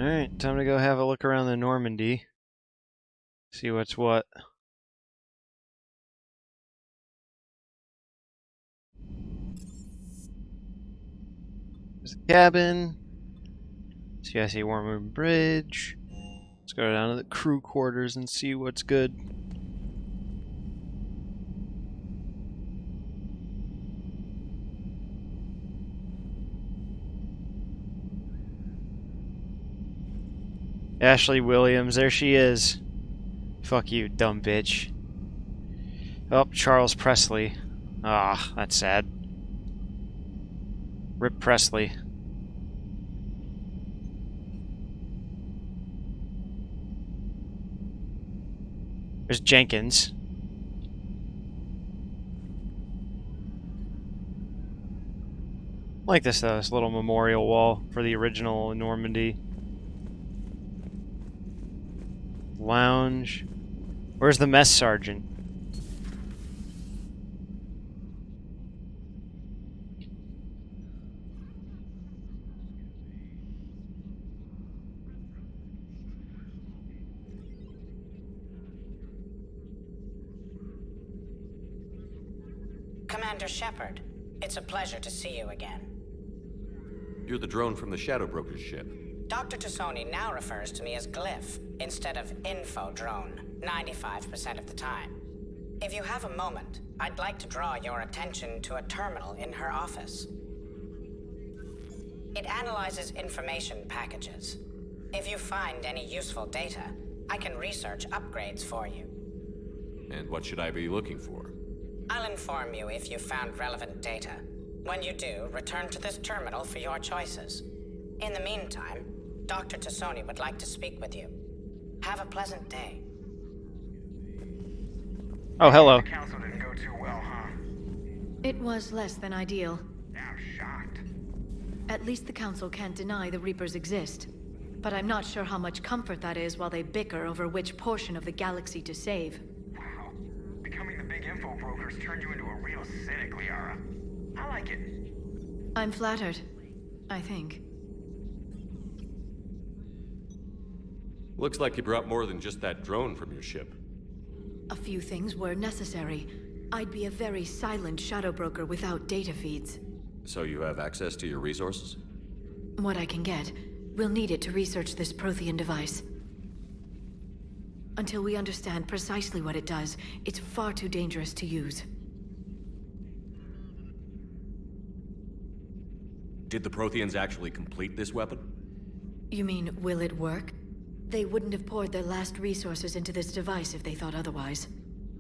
Alright, time to go have a look around the Normandy. See what's what. There's the cabin. CIC Warmer Bridge. Let's go down to the crew quarters and see what's good. Ashley Williams, there she is. Fuck you, dumb bitch. Oh, Charles Presley. Ah, that's sad. Rip Presley. There's Jenkins. I like this though, this little memorial wall for the original Normandy. Lounge. Where's the mess sergeant? Commander Shepard, it's a pleasure to see you again. You're the drone from the Shadow Broker's ship. Dr. Tassoni now refers to me as Glyph instead of Info Drone, 95% of the time. If you have a moment, I'd like to draw your attention to a terminal in her office. It analyzes information packages. If you find any useful data, I can research upgrades for you. And what should I be looking for? I'll inform you if you've found relevant data. When you do, return to this terminal for your choices. In the meantime, Dr. Tassoni would like to speak with you. Have a pleasant day. Oh, hello. The council didn't go too well, huh? It was less than ideal. I'm shocked. At least the council can't deny the Reapers exist. But I'm not sure how much comfort that is while they bicker over which portion of the galaxy to save. Wow. Becoming the big info brokers turned you into a real cynic, Liara. I like it. I'm flattered, I think. Looks like you brought more than just that drone from your ship. A few things were necessary. I'd be a very silent shadow broker without data feeds. So you have access to your resources? What I can get. We'll need it to research this Prothean device. Until we understand precisely what it does, it's far too dangerous to use. Did the Protheans actually complete this weapon? You mean, will it work? They wouldn't have poured their last resources into this device if they thought otherwise.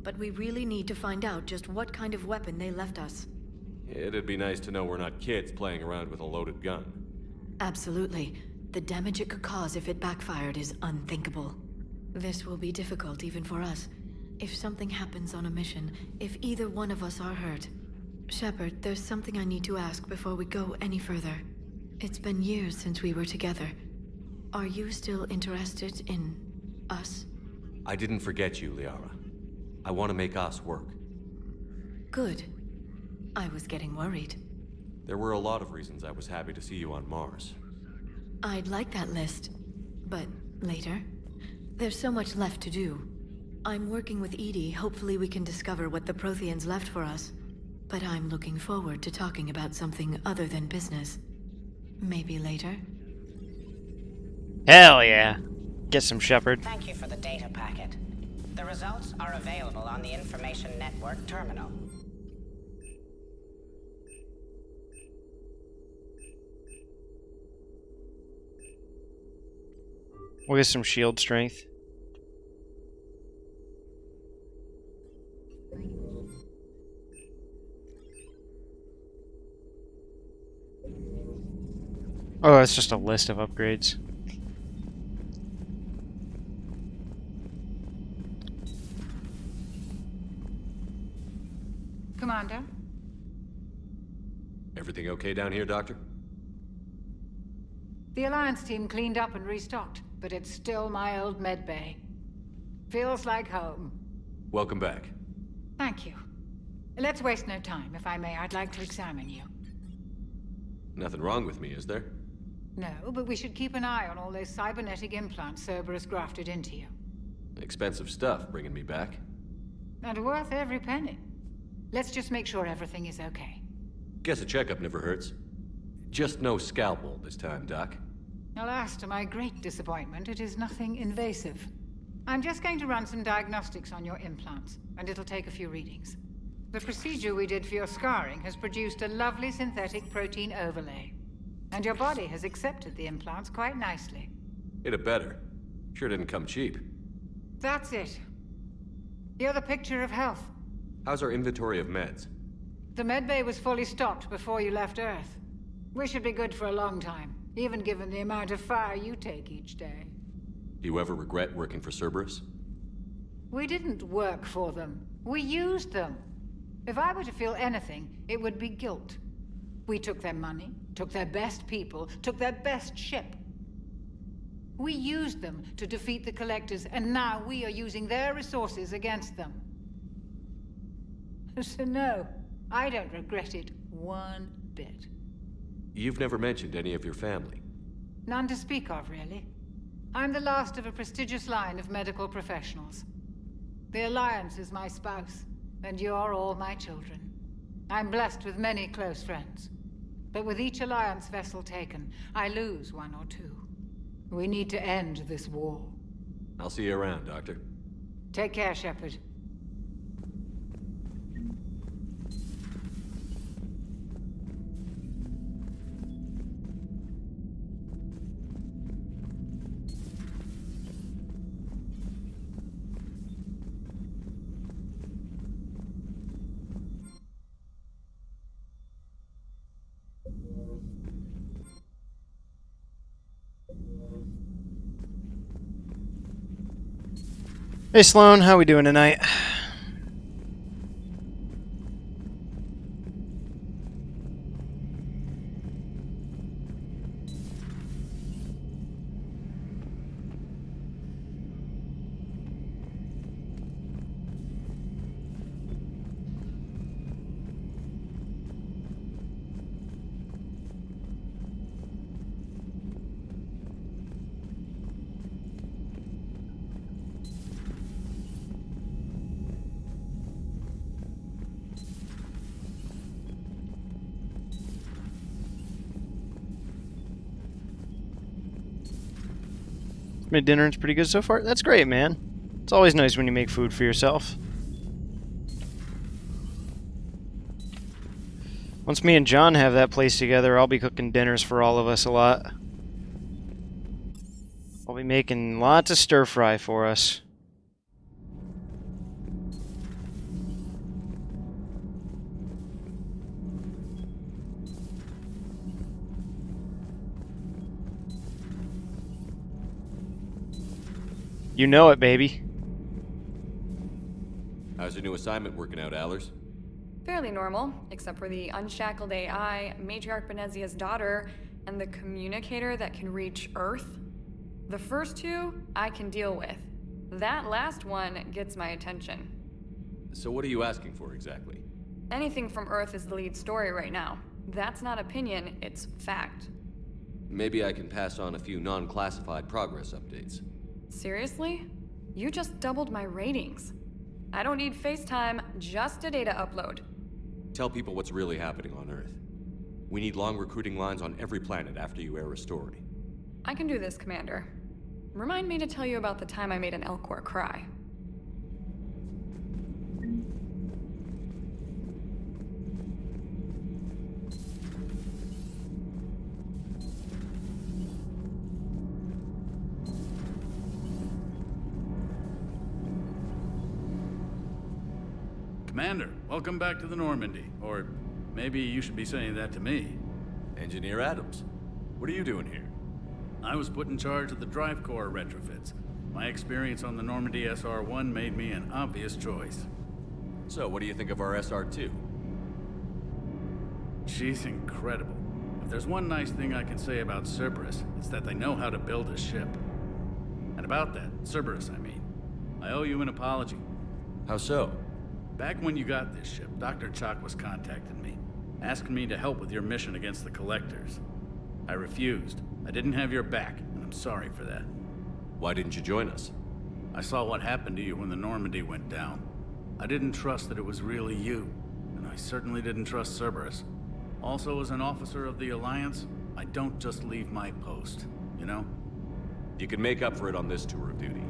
But we really need to find out just what kind of weapon they left us. It'd be nice to know we're not kids playing around with a loaded gun. Absolutely. The damage it could cause if it backfired is unthinkable. This will be difficult even for us. If something happens on a mission, if either one of us are hurt. Shepard, there's something I need to ask before we go any further. It's been years since we were together. Are you still interested in us? I didn't forget you, Liara. I want to make us work. Good. I was getting worried. There were a lot of reasons I was happy to see you on Mars. I'd like that list, but later. There's so much left to do. I'm working with Edie. Hopefully we can discover what the Protheans left for us. But I'm looking forward to talking about something other than business. Maybe later? Hell yeah. Get some Shepard. Thank you for the data packet. The results are available on the Information Network terminal. We'll get some shield strength. Oh, it's just a list of upgrades. Commander? Everything okay down here, Doctor? The Alliance team cleaned up and restocked, but it's still my old med bay. Feels like home. Welcome back. Thank you. Let's waste no time. If I may, I'd like to examine you. Nothing wrong with me, is there? No, but we should keep an eye on all those cybernetic implants Cerberus grafted into you. Expensive stuff bringing me back. And worth every penny. Let's just make sure everything is okay. Guess a checkup never hurts. Just no scalpel this time, Doc. Alas, to my great disappointment, it is nothing invasive. I'm just going to run some diagnostics on your implants, and it'll take a few readings. The procedure we did for your scarring has produced a lovely synthetic protein overlay. And your body has accepted the implants quite nicely. It had better. Sure didn't come cheap. That's it. You're the picture of health. How's our inventory of meds? The medbay was fully stocked before you left Earth. We should be good for a long time, even given the amount of fire you take each day. Do you ever regret working for Cerberus? We didn't work for them. We used them. If I were to feel anything, it would be guilt. We took their money, took their best people, took their best ship. We used them to defeat the Collectors, and now we are using their resources against them. So no, I don't regret it one bit. You've never mentioned any of your family. None to speak of, really. I'm the last of a prestigious line of medical professionals. The Alliance is my spouse, and you're all my children. I'm blessed with many close friends. But with each Alliance vessel taken, I lose one or two. We need to end this war. I'll see you around, Doctor. Take care, Shepard. Hey Sloan, how we doing tonight? Mid dinner is pretty good so far. That's great, man. It's always nice when you make food for yourself. Once me and John have that place together, I'll be cooking dinners for all of us a lot. I'll be making lots of stir fry for us. You know it, baby. How's your new assignment working out, Allers? Fairly normal, except for the unshackled AI, Matriarch Benezia's daughter, and the communicator that can reach Earth. The first two, I can deal with. That last one gets my attention. So what are you asking for exactly? Anything from Earth is the lead story right now. That's not opinion, it's fact. Maybe I can pass on a few non-classified progress updates. Seriously? You just doubled my ratings. I don't need FaceTime, just a data upload. Tell people what's really happening on Earth. We need long recruiting lines on every planet after you air a story. I can do this, Commander. Remind me to tell you about the time I made an Elcor cry. Commander, welcome back to the Normandy. Or maybe you should be saying that to me. Engineer Adams, what are you doing here? I was put in charge of the drive core retrofits. My experience on the Normandy SR-1 made me an obvious choice. So, what do you think of our SR-2? She's incredible. If there's one nice thing I can say about Cerberus, it's that they know how to build a ship. And about that, Cerberus, I mean, I owe you an apology. How so? Back when you got this ship, Dr. Chalk was contacting me, asking me to help with your mission against the Collectors. I refused. I didn't have your back, and I'm sorry for that. Why didn't you join us? I saw what happened to you when the Normandy went down. I didn't trust that it was really you, and I certainly didn't trust Cerberus. Also, as an officer of the Alliance, I don't just leave my post, you know? You can make up for it on this tour of duty.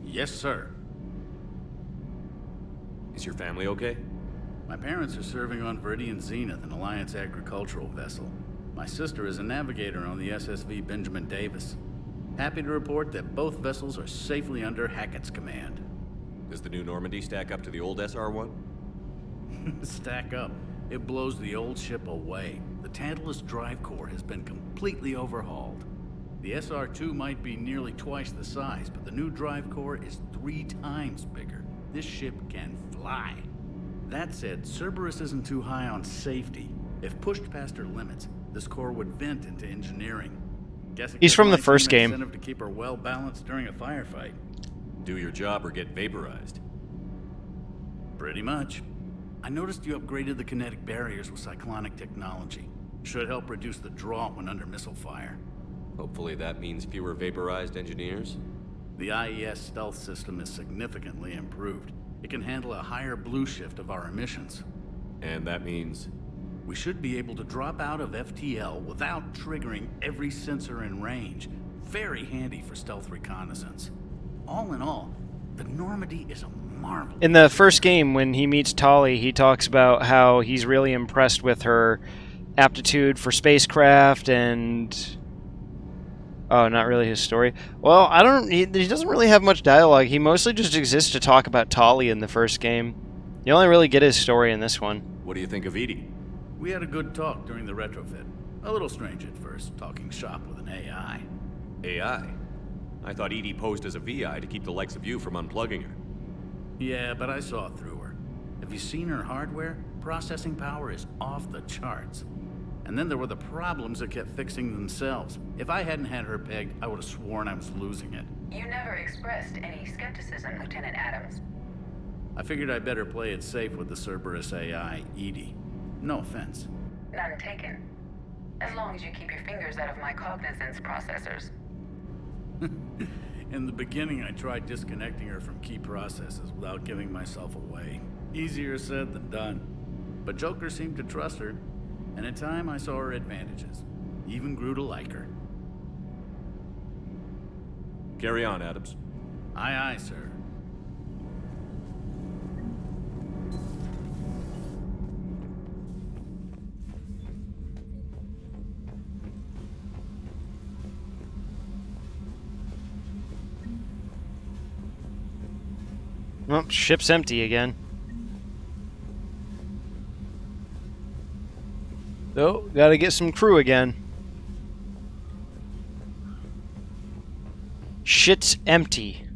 Yes, sir. Is your family okay? My parents are serving on Viridian Zenith, an Alliance agricultural vessel. My sister is a navigator on the SSV Benjamin Davis. Happy to report that both vessels are safely under Hackett's command. Does the new Normandy stack up to the old SR-1? Stack up. It blows the old ship away. The Tantalus drive core has been completely overhauled. The SR-2 might be nearly twice the size, but the new drive core is 3 times bigger. This ship can fly. That said, Cerberus isn't too high on safety. If pushed past her limits, this core would vent into engineering. Guess He's from the first game. Incentive to keep her well balanced during a firefight. Do your job or get vaporized. Pretty much. I noticed you upgraded the kinetic barriers with cyclonic technology. Should help reduce the draw when under missile fire. Hopefully that means fewer vaporized engineers. The IES stealth system is significantly improved. It can handle a higher blue shift of our emissions. And that means... We should be able to drop out of FTL without triggering every sensor in range. Very handy for stealth reconnaissance. All in all, the Normandy is a marvel. In the first game, when he meets Tali, he talks about how he's really impressed with her aptitude for spacecraft and... Oh, not really his story. Well, I don't... He doesn't really have much dialogue. He mostly just exists to talk about Tali in the first game. You only really get his story in this one. What do you think of Edie? We had a good talk during the retrofit. A little strange at first, talking shop with an AI. AI? I thought Edie posed as a VI to keep the likes of you from unplugging her. Yeah, but I saw through her. Have you seen her hardware? Processing power is off the charts. And then there were the problems that kept fixing themselves. If I hadn't had her pegged, I would have sworn I was losing it. You never expressed any skepticism, Lieutenant Adams. I figured I'd better play it safe with the Cerberus AI, Edie. No offense. None taken. As long as you keep your fingers out of my cognizance processors. In the beginning, I tried disconnecting her from key processes without giving myself away. Easier said than done. But Joker seemed to trust her, and in time I saw her advantages. Even grew to like her. Carry on, Adams. Aye, aye, sir. Well, ship's empty again. Oh, gotta get some crew again. Shit's empty.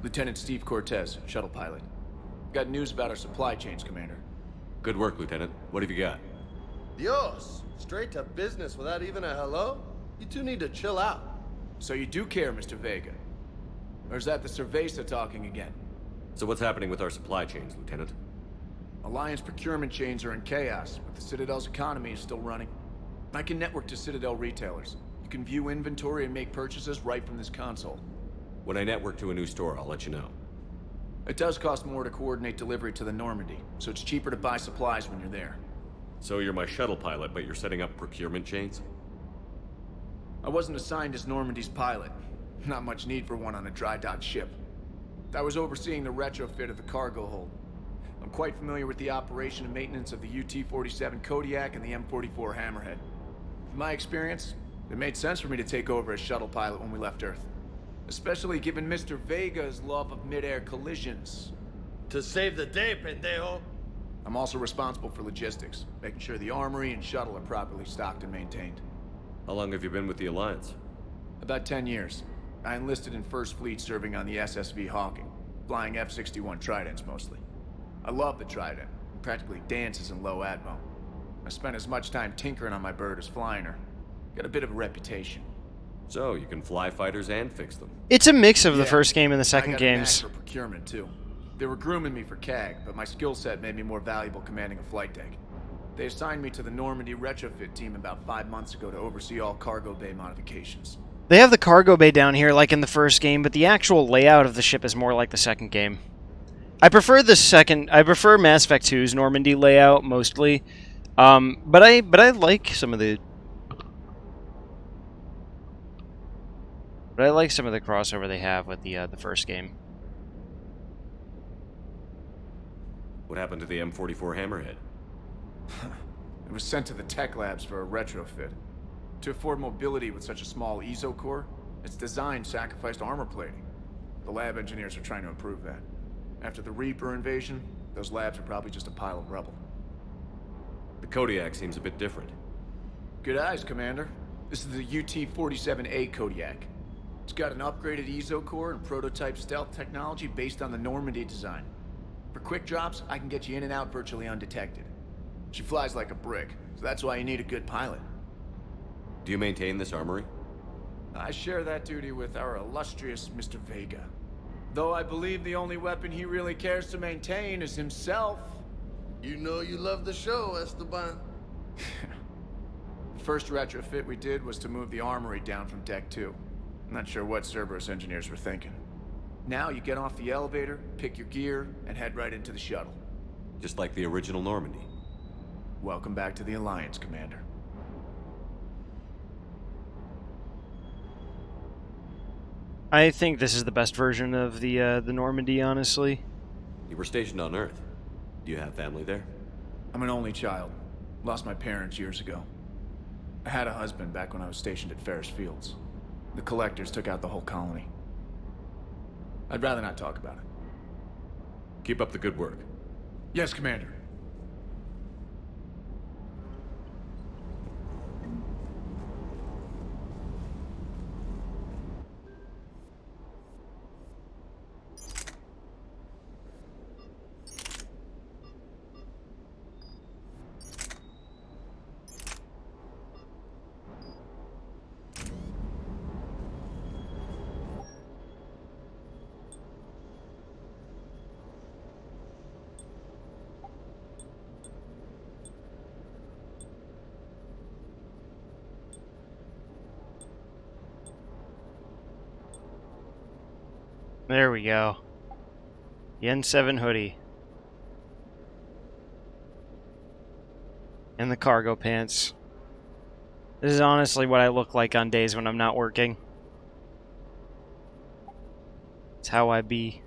Lieutenant Steve Cortez, shuttle pilot. Got news about our supply chains, Commander. Good work, Lieutenant. What have you got? Dios, straight to business without even a hello? You two need to chill out. So you do care, Mr. Vega? Or is that the Cerveza talking again? So what's happening with our supply chains, Lieutenant? Alliance procurement chains are in chaos, but the Citadel's economy is still running. I can network to Citadel retailers. You can view inventory and make purchases right from this console. When I network to a new store, I'll let you know. It does cost more to coordinate delivery to the Normandy, so it's cheaper to buy supplies when you're there. So you're my shuttle pilot, but you're setting up procurement chains? I wasn't assigned as Normandy's pilot. Not much need for one on a dry dock ship. I was overseeing the retrofit of the cargo hold. I'm quite familiar with the operation and maintenance of the UT-47 Kodiak and the M44 Hammerhead. In my experience, it made sense for me to take over as shuttle pilot when we left Earth. Especially given Mr. Vega's love of mid-air collisions. To save the day, pendejo. I'm also responsible for logistics, making sure the armory and shuttle are properly stocked and maintained. How long have you been with the Alliance? About 10 years. I enlisted in First Fleet serving on the SSV Hawking, flying F-61 Tridents mostly. I love the Trident. It practically dances in low atmo. I spent as much time tinkering on my bird as flying her. Got a bit of a reputation. So, you can fly fighters and fix them. It's a mix of the Yeah, first game and the I second got a knack games. for procurement too. They were grooming me for CAG, but my skill set made me more valuable commanding a flight deck. They assigned me to the Normandy retrofit team about 5 months ago to oversee all cargo bay modifications. They have the cargo bay down here like in the first game, but the actual layout of the ship is more like the second game. I prefer Mass Effect 2's Normandy layout mostly. But I like some of the crossover they have with the first game. What happened to the M44 Hammerhead? It was sent to the tech labs for a retrofit. To afford mobility with such a small ESO core, its design sacrificed armor plating. The lab engineers are trying to improve that. After the Reaper invasion, those labs are probably just a pile of rubble. The Kodiak seems a bit different. Good eyes, Commander. This is the UT-47A Kodiak. It's got an upgraded ESO core and prototype stealth technology based on the Normandy design. For quick drops, I can get you in and out virtually undetected. She flies like a brick, so that's why you need a good pilot. Do you maintain this armory? I share that duty with our illustrious Mr. Vega. Though I believe the only weapon he really cares to maintain is himself. You know you love the show, Esteban. The first retrofit we did was to move the armory down from Deck 2. I'm not sure what Cerberus engineers were thinking. Now you get off the elevator, pick your gear, and head right into the shuttle. Just like the original Normandy. Welcome back to the Alliance, Commander. I think this is the best version of the Normandy, honestly. You were stationed on Earth. Do you have family there? I'm an only child. Lost my parents years ago. I had a husband back when I was stationed at Ferris Fields. The Collectors took out the whole colony. I'd rather not talk about it. Keep up the good work. Yes, Commander. There we go. The N7 hoodie. And the cargo pants. This is honestly what I look like on days when I'm not working. It's how I be.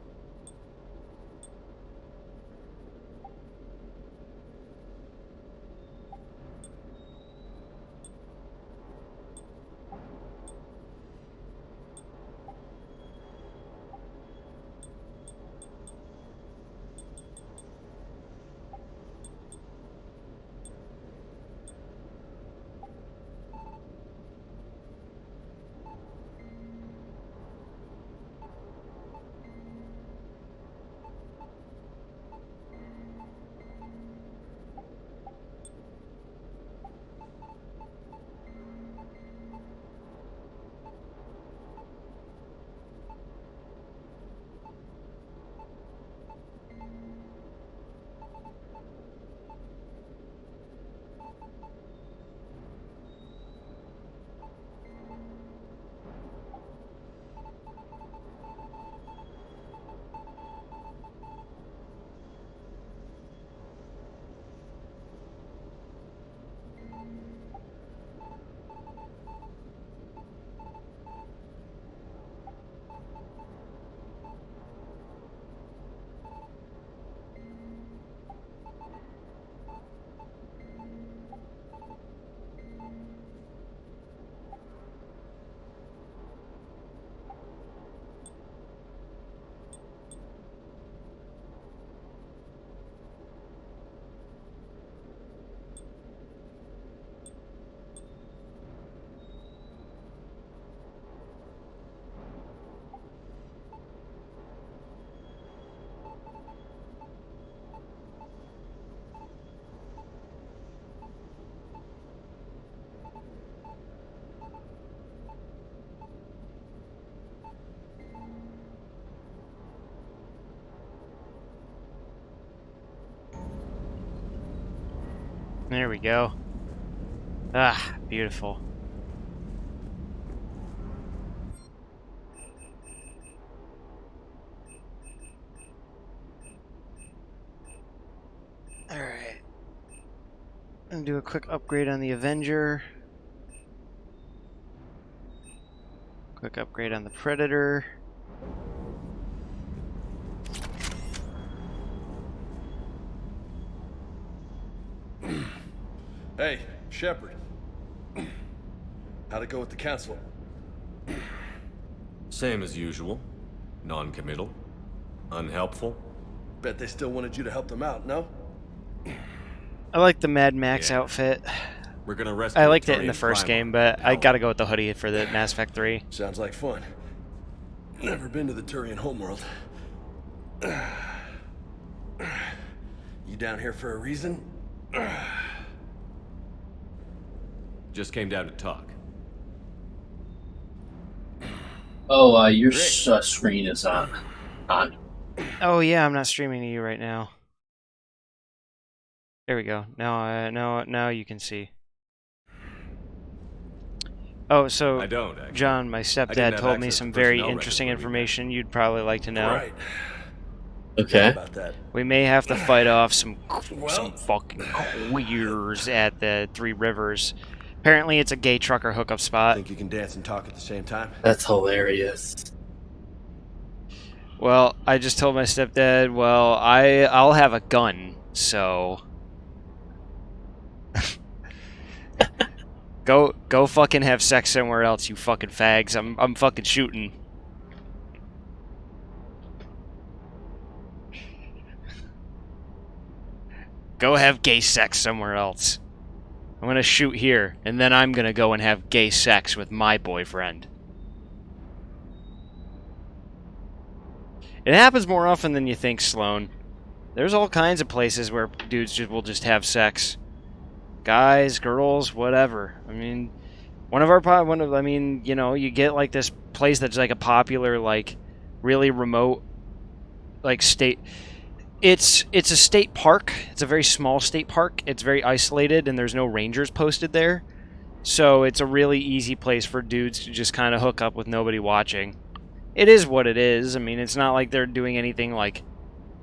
There we go. Ah, beautiful. Alright. And do a quick upgrade on the Avenger. Quick upgrade on the Predator. Hey, Shepard. How'd it go with the council? Same as usual. Non-committal. Unhelpful. Bet they still wanted you to help them out, no? I like the Mad Max Yeah. outfit. We're gonna rescue I liked it in Turian the first Primal. game, but I gotta go with the hoodie for the Mass Effect 3. Sounds like fun. Never been to the Turian homeworld. You down here for a reason? Just came down to talk. Oh, your screen is on. Oh yeah, I'm not streaming to you right now. There we go. Now you can see. Oh, so I don't, actually. John, my I didn't stepdad have told me access some to very personnel interesting records when we met. information you'd probably like to know. Right. Okay. About that. We may have to fight off some Well. fucking queers at the Three Rivers. Apparently, it's a gay trucker hookup spot. Think you can dance and talk at the same time? That's hilarious. Well, I just told my stepdad, well, I'll have a gun, so go fucking have sex somewhere else, you fucking fags. I'm fucking shooting. Go have gay sex somewhere else. I'm gonna shoot here, and then I'm gonna go and have gay sex with my boyfriend. It happens more often than you think, Sloan. There's all kinds of places where dudes will just have sex. Guys, girls, whatever. I mean, you get like this place that's like a popular, like, really remote, like, state. It's a state park. It's a very small state park. It's very isolated, and there's no rangers posted there. So it's a really easy place for dudes to just kind of hook up with nobody watching. It is what it is. I mean, it's not like they're doing anything, like,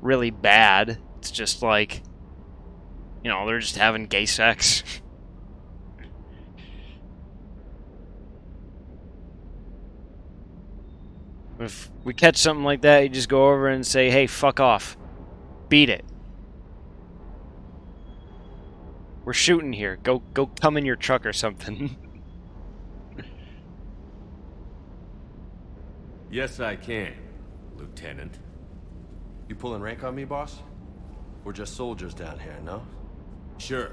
really bad. It's just like, you know, they're just having gay sex. If we catch something like that, you just go over and say, hey, fuck off. Beat it. We're shooting here. Go come in your truck or something. Yes, I can, Lieutenant. You pulling rank on me, boss? We're just soldiers down here, no? Sure.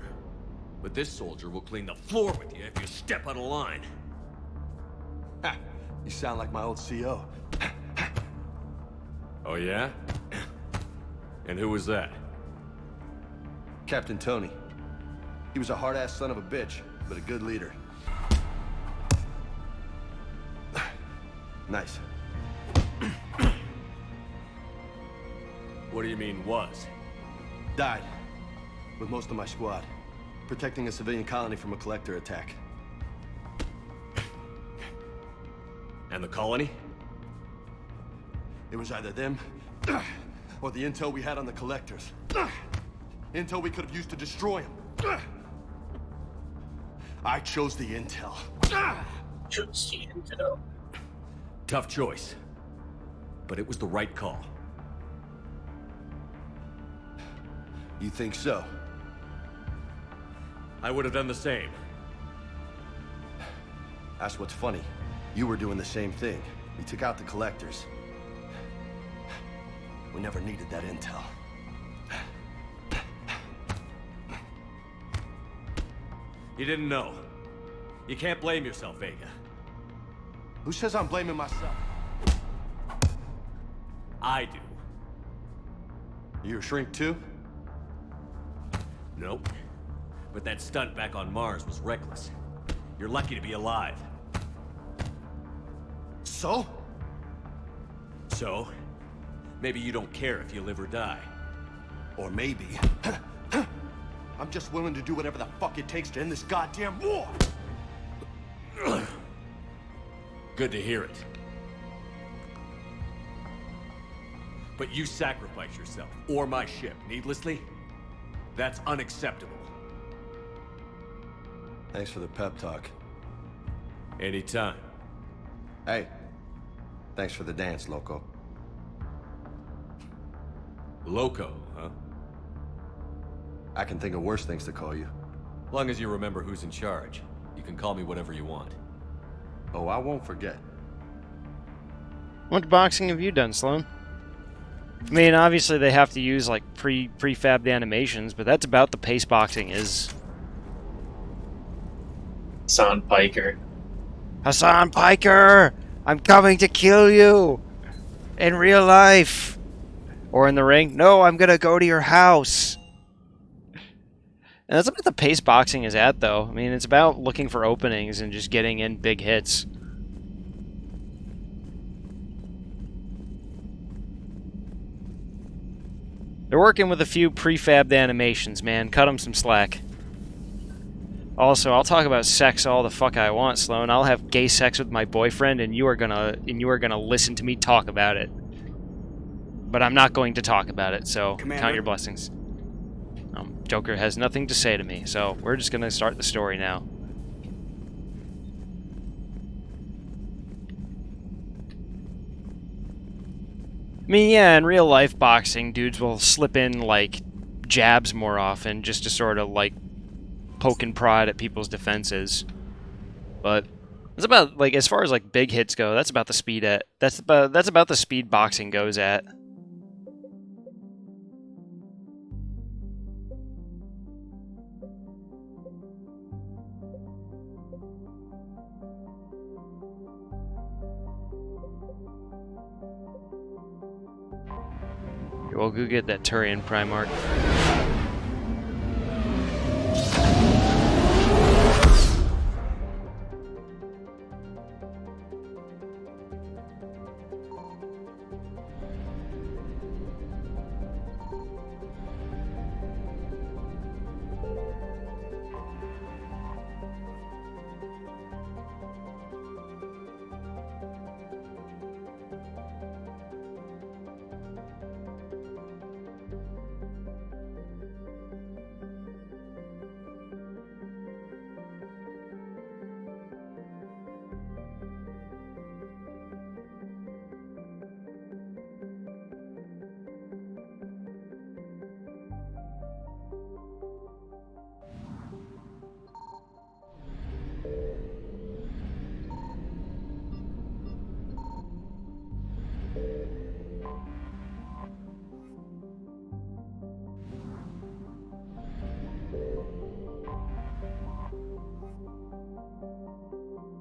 But this soldier will clean the floor with you if you step out of line. Ha! You sound like my old CO. Oh, yeah? And who was that? Captain Tony. He was a hard-ass son of a bitch, but a good leader. Nice. What do you mean, was? Died. With most of my squad. Protecting a civilian colony from a collector attack. And the colony? It was either them, or the intel we had on the collectors. Intel we could have used to destroy them. I chose the intel. Chose the intel. Tough choice. But it was the right call. You think so? I would have done the same. That's what's funny. You were doing the same thing. We took out the collectors. We never needed that intel. You didn't know. You can't blame yourself, Vega. Who says I'm blaming myself? I do. You a shrink too? Nope. But that stunt back on Mars was reckless. You're lucky to be alive. So? So, maybe you don't care if you live or die. Or maybe... I'm just willing to do whatever the fuck it takes to end this goddamn war! Good to hear it. But you sacrifice yourself, or my ship, needlessly? That's unacceptable. Thanks for the pep talk. Anytime. Hey, thanks for the dance, Loco. Loco, huh? I can think of worse things to call you. Long as you remember who's in charge, you can call me whatever you want. Oh, I won't forget. What boxing have you done, Sloan? I mean, obviously they have to use like prefabbed animations, but that's about the pace boxing is. Hassan Piker. Hassan Piker! I'm coming to kill you! In real life! Or in the ring? No, I'm gonna go to your house! And that's what the pace boxing is at, though. I mean, it's about looking for openings and just getting in big hits. They're working with a few prefabbed animations, man. Cut them some slack. Also, I'll talk about sex all the fuck I want, Sloan. I'll have gay sex with my boyfriend, and you are gonna listen to me talk about it. But I'm not going to talk about it, so Commander? count your blessings. Joker has nothing to say to me, so we're just gonna start the story now. I mean, yeah, in real life boxing, dudes will slip in, like, jabs more often just to sort of, like, poke and prod at people's defenses. But it's about, like, as far as, like, big hits go, that's about the speed that's about the speed boxing goes at. We'll go get that Turian Primarch.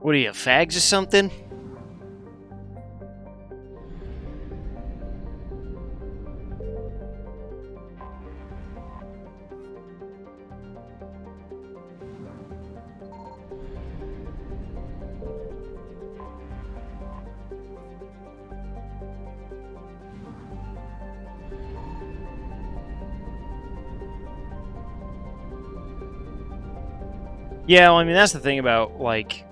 What are you, fags or something? Yeah, well, I mean, that's the thing about, like,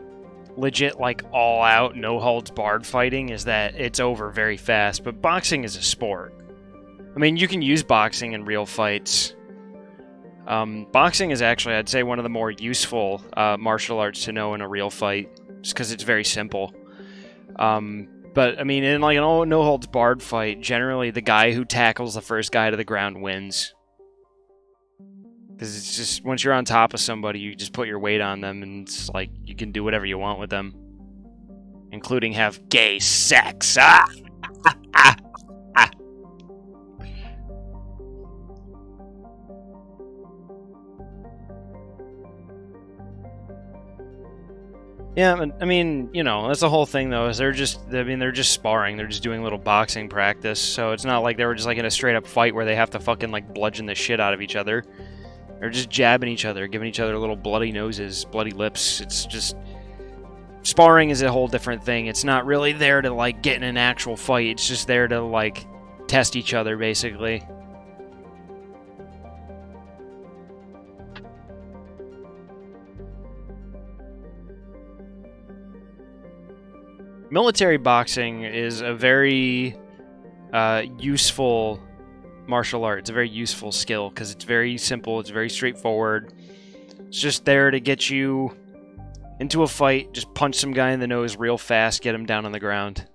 legit, like, all-out, no-holds-barred fighting is that it's over very fast, but boxing is a sport. I mean, you can use boxing in real fights. Boxing is actually, I'd say, one of the more useful martial arts to know in a real fight, just because it's very simple. But, I mean, in, like, an no-holds-barred fight, generally the guy who tackles the first guy to the ground wins. Because it's just, once you're on top of somebody, you just put your weight on them, and it's like, you can do whatever you want with them. Including have gay sex. Ah! Yeah, I mean, you know, that's the whole thing, though, is they're just sparring. They're just doing a little boxing practice, so it's not like they were just, like, in a straight-up fight where they have to fucking, like, bludgeon the shit out of each other. They're just jabbing each other, giving each other little bloody noses, bloody lips. It's just... Sparring is a whole different thing. It's not really there to, like, get in an actual fight. It's just there to, like, test each other, basically. military boxing is a very useful martial art. It's a very useful skill because it's very simple. It's very straightforward. It's just there to get you into a fight. Just punch some guy in the nose real fast. Get him down on the ground.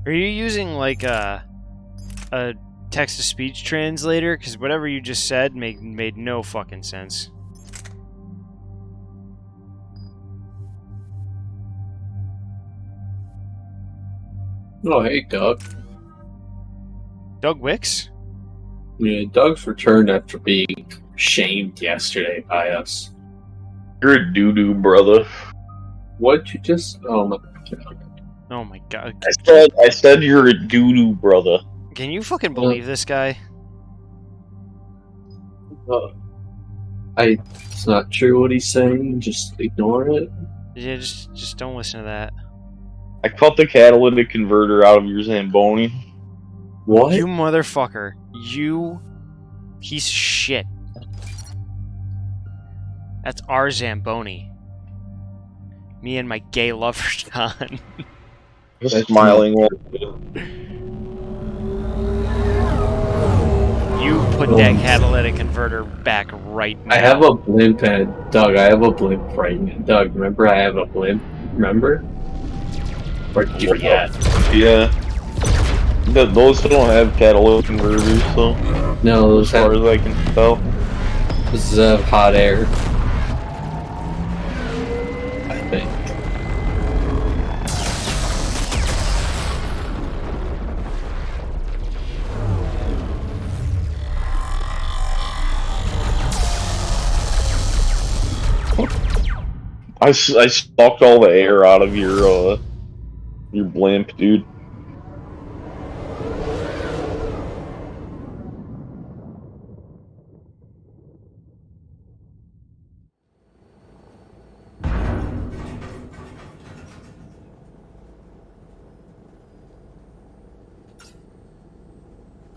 Are you using like a text-to-speech translator? Because whatever you just said made no fucking sense. Oh, hey, Doug. Doug Wicks? Yeah, Doug's returned after being shamed yesterday by us. You're a doo-doo, brother. What'd you just... Oh, my God. Oh my god. I said you're a doo-doo, brother. Can you fucking believe this guy? It's not true what he's saying. Just ignore it. Yeah, just don't listen to that. I cut the catalytic converter out of your Zamboni. What? You motherfucker. You piece of shit. That's our Zamboni. Me and my gay lover, John. Just smiling. You put that catalytic converter back right now. I have a blimp at Doug. I have a blimp right now. Doug, remember I have a blimp? Remember? Or did you forget? Yeah. Those don't have catalytic converters, so. No, those as far as I can tell. This is hot air. I think. I sucked all the air out of your blimp, dude.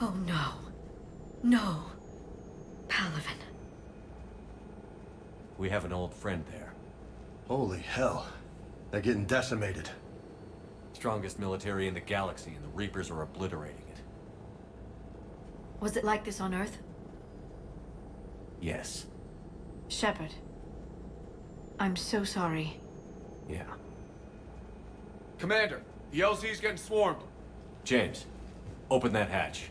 Oh no. No. Palaven. We have an old friend there. Holy hell. They're getting decimated. Strongest military in the galaxy, and the Reapers are obliterating it. Was it like this on Earth? Yes. Shepard. I'm so sorry. Yeah. Commander, the LZ's getting swarmed. James, open that hatch.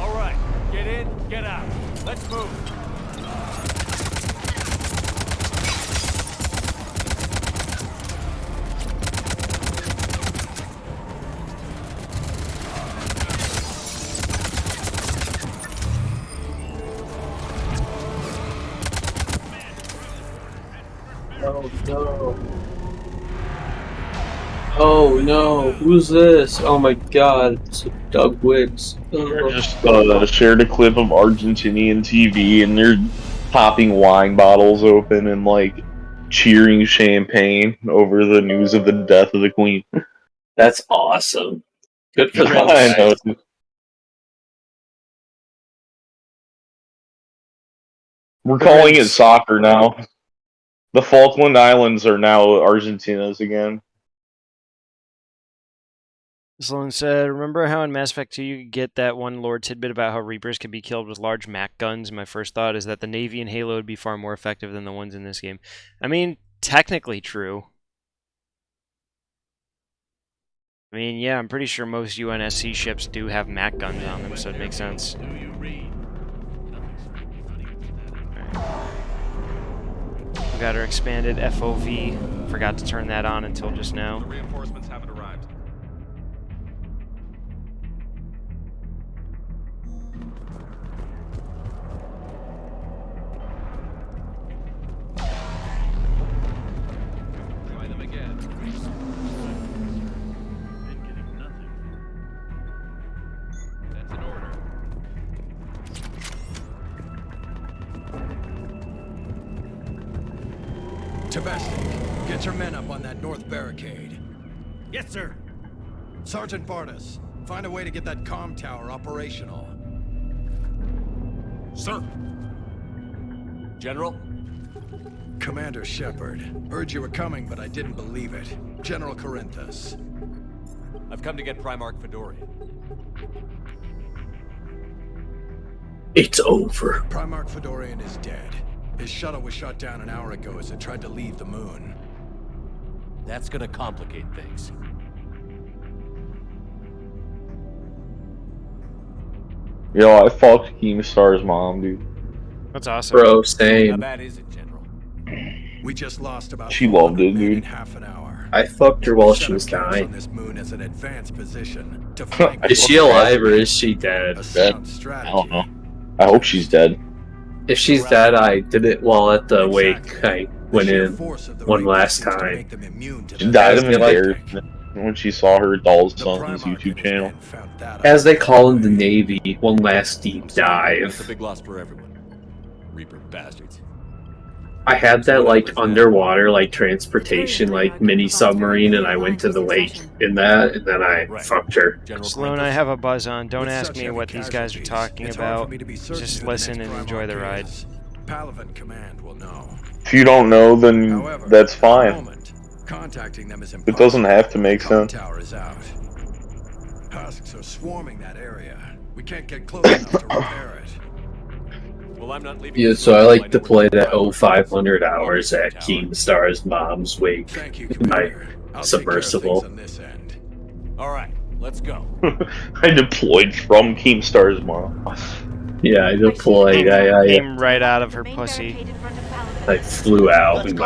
All right, get in, get out. Let's move. Oh no. Oh no, who's this? Oh my god, it's Doug Wicks. I just shared a clip of Argentinian TV, and they're popping wine bottles open and like cheering champagne over the news of the death of the Queen. That's awesome. Good for them. I know. We're calling it soccer now. The Falkland Islands are now Argentina's again. Sloan said, remember how in Mass Effect 2 you could get that one lore tidbit about how Reapers can be killed with large Mac guns? My first thought is that the Navy in Halo would be far more effective than the ones in this game. I mean, technically true. I mean, yeah, I'm pretty sure most UNSC ships do have MAC guns on them, so it makes sense. We got our expanded FOV. Forgot to turn that on until just now. The reinforcements haven't arrived. Try them again. That's an order. Tabesnik, get your men up on that north barricade. Yes, sir. Sergeant Bartas, find a way to get that comm tower operational. Sir. General? Commander Shepard, heard you were coming, but I didn't believe it. General Corinthus. I've come to get Primarch Fedorian. It's over. Primarch Fedorian is dead. His shuttle was shot down an hour ago as it tried to leave the moon. That's gonna complicate things. Yo, I fucked Keemstar's mom, dude. That's awesome. Bro, same. How bad is it, General? We just lost about She loved it, 400 men in dude. half an hour. I fucked her while Shut she was up camps dying. on this moon as an advanced position to flank Is she alive or is she dead? a Dead. sound I strategy. don't know. I hope she's dead. If she's dead, I did it while at the wake. I went in one last time. She died of As they like- embarrassment when she saw her doll's son's YouTube channel. As they call in the Navy, one last deep That's a dive. big loss for everyone. Reaper bastards. I had that like underwater like transportation like mini submarine, and I went to the lake in that, and then I fucked her. Sloan, I have a buzz on. Don't With ask such me heavy what these guys are casualties, talking it's hard for about. me to be certain Just who the listen next and enjoy the Primarch ride. is. Palavan Command will know. If you don't know, then However, that's at the fine. moment, contacting them is It doesn't have to make The sense. tower is out. Husks are swarming that area. We can't get close enough to repair it. Well, I'm not leaving. Yeah, so I like to play that 0500 hours at Keemstar's mom's wake Thank you, in my Commander. I'll take care of submersible. things on this end. All right, let's go. I deployed from Keemstar's mom. Yeah, I deployed. I Came right out of her pussy. flew out in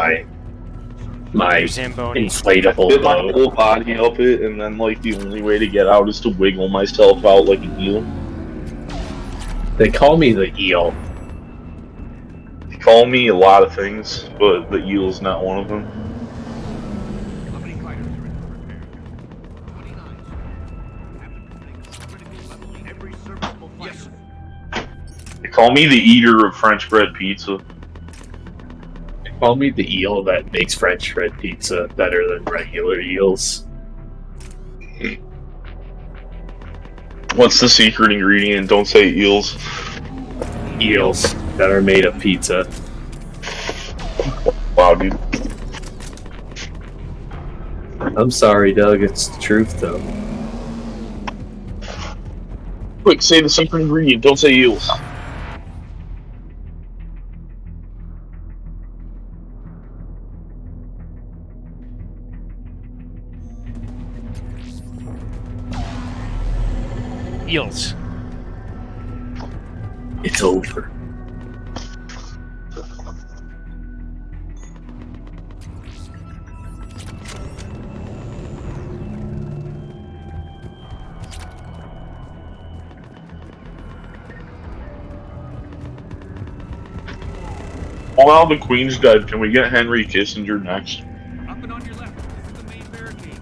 my Zamboni. inflatable Fit my boat. whole body up it, and then like the only way to get out is to wiggle myself out like an eel. They call me the eel. They call me a lot of things, but the eel's not one of them. Yes. They call me the eater of French bread pizza. They call me the eel that makes French bread pizza better than regular eels. What's the secret ingredient? Don't say eels. Eels that are made of pizza. Wow, dude. I'm sorry, Doug. It's the truth, though. Quick, say the secret ingredient. Don't say eels. Eels. It's over. Oh, well, the Queen's dead. Can we get Henry Kissinger next? Up and on your left. This is the main barricade.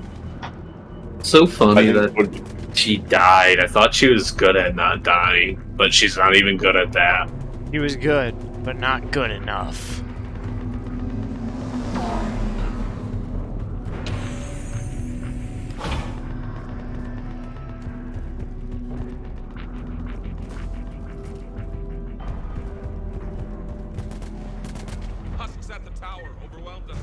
So funny I that think she died. I thought she was good at not dying, but she's not even good at that. He was good, but not good enough. Husks at the tower overwhelmed us.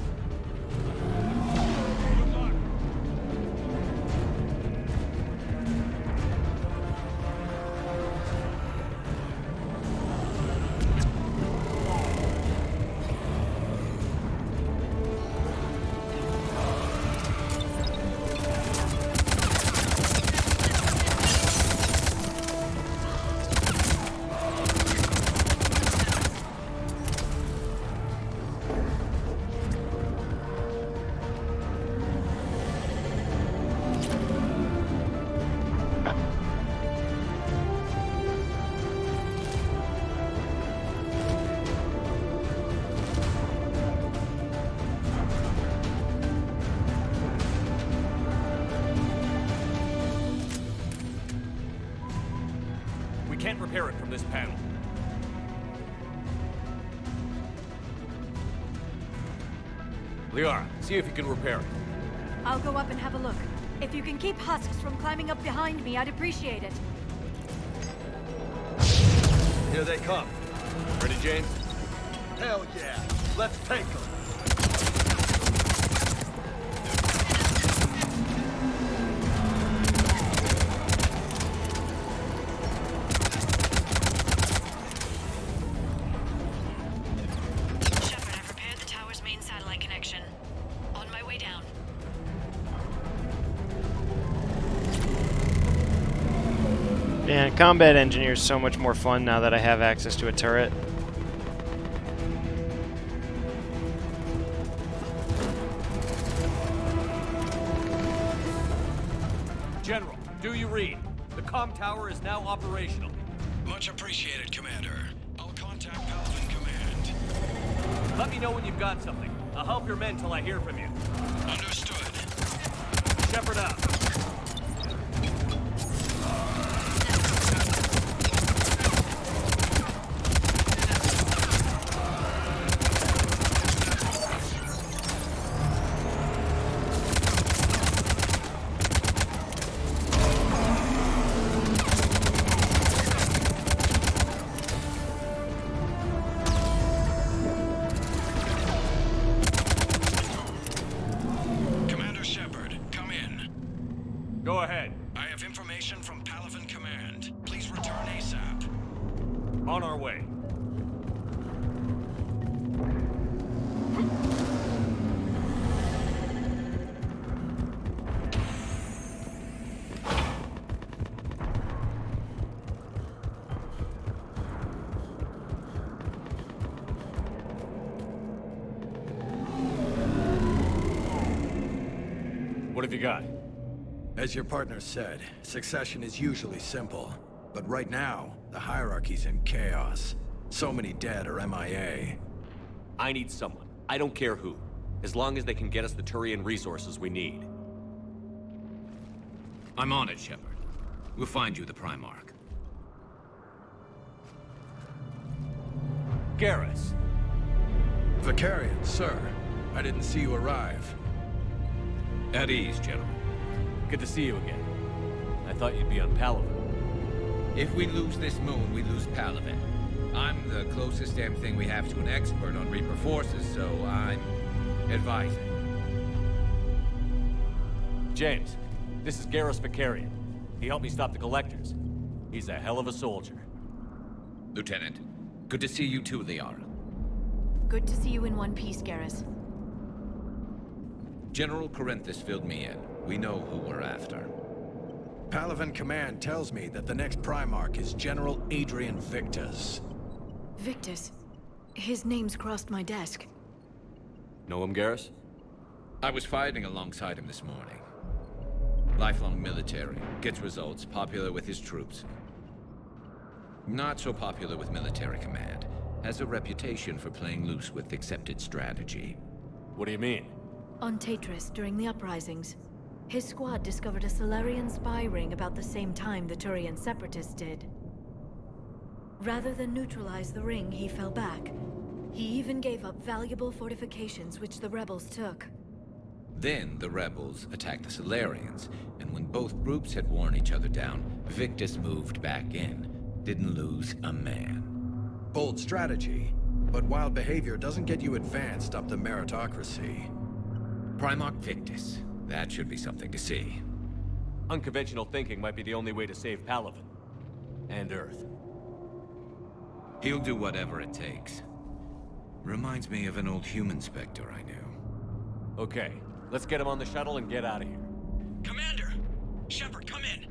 can't repair it from this panel. Liara, see if you can repair it. I'll go up and have a look. If you can keep husks from climbing up behind me, I'd appreciate it. Here they come. Ready, James? Hell yeah. Let's take them. Shepard, I've repaired the tower's main satellite connection. On my way down. Man, combat engineer is so much more fun now that I have access to a turret. General, do you read? The comm tower is now operational. Much appreciated, Commander. I'll contact Paladin Command. Let me know when you've got something. I'll help your men till I hear from you. Understood. Shepard up. Commander Shepard, come in. Go ahead. I have information from Paladin Command. Please return ASAP. On our way. What have you got? As your partner said, succession is usually simple. But right now, the hierarchy's in chaos. So many dead or MIA. I need someone. I don't care who. As long as they can get us the Turian resources we need. I'm on it, Shepard. We'll find you the Primarch. Garrus. Vicarian, sir. I didn't see you arrive. At ease, General. Good to see you again. I thought you'd be on Palaven. If we lose this moon, we lose Palaven. I'm the closest damn thing we have to an expert on Reaper forces, so I'm advising. James, this is Garrus Vicarian. He helped me stop the Collectors. He's a hell of a soldier. Lieutenant, good to see you too, Liara. Good to see you in one piece, Garrus. General Corinthus filled me in. We know who we're after. Paladin Command tells me that the next Primarch is General Adrian Victus. Victus? His name's crossed my desk. Know him, Garrus? I was fighting alongside him this morning. Lifelong military, gets results, popular with his troops. Not so popular with military command. Has a reputation for playing loose with accepted strategy. What do you mean? On Tatris, during the uprisings, his squad discovered a Solarian spy ring about the same time the Turian separatists did. Rather than neutralize the ring, he fell back. He even gave up valuable fortifications which the rebels took. Then the rebels attacked the Solarians, and when both groups had worn each other down, Victus moved back in. Didn't lose a man. Bold strategy, but wild behavior doesn't get you advanced up the meritocracy. Primarch Victus. That should be something to see. Unconventional thinking might be the only way to save Palaven. And Earth. He'll do whatever it takes. Reminds me of an old human Spectre I knew. Okay, let's get him on the shuttle and get out of here. Commander! Shepard, come in!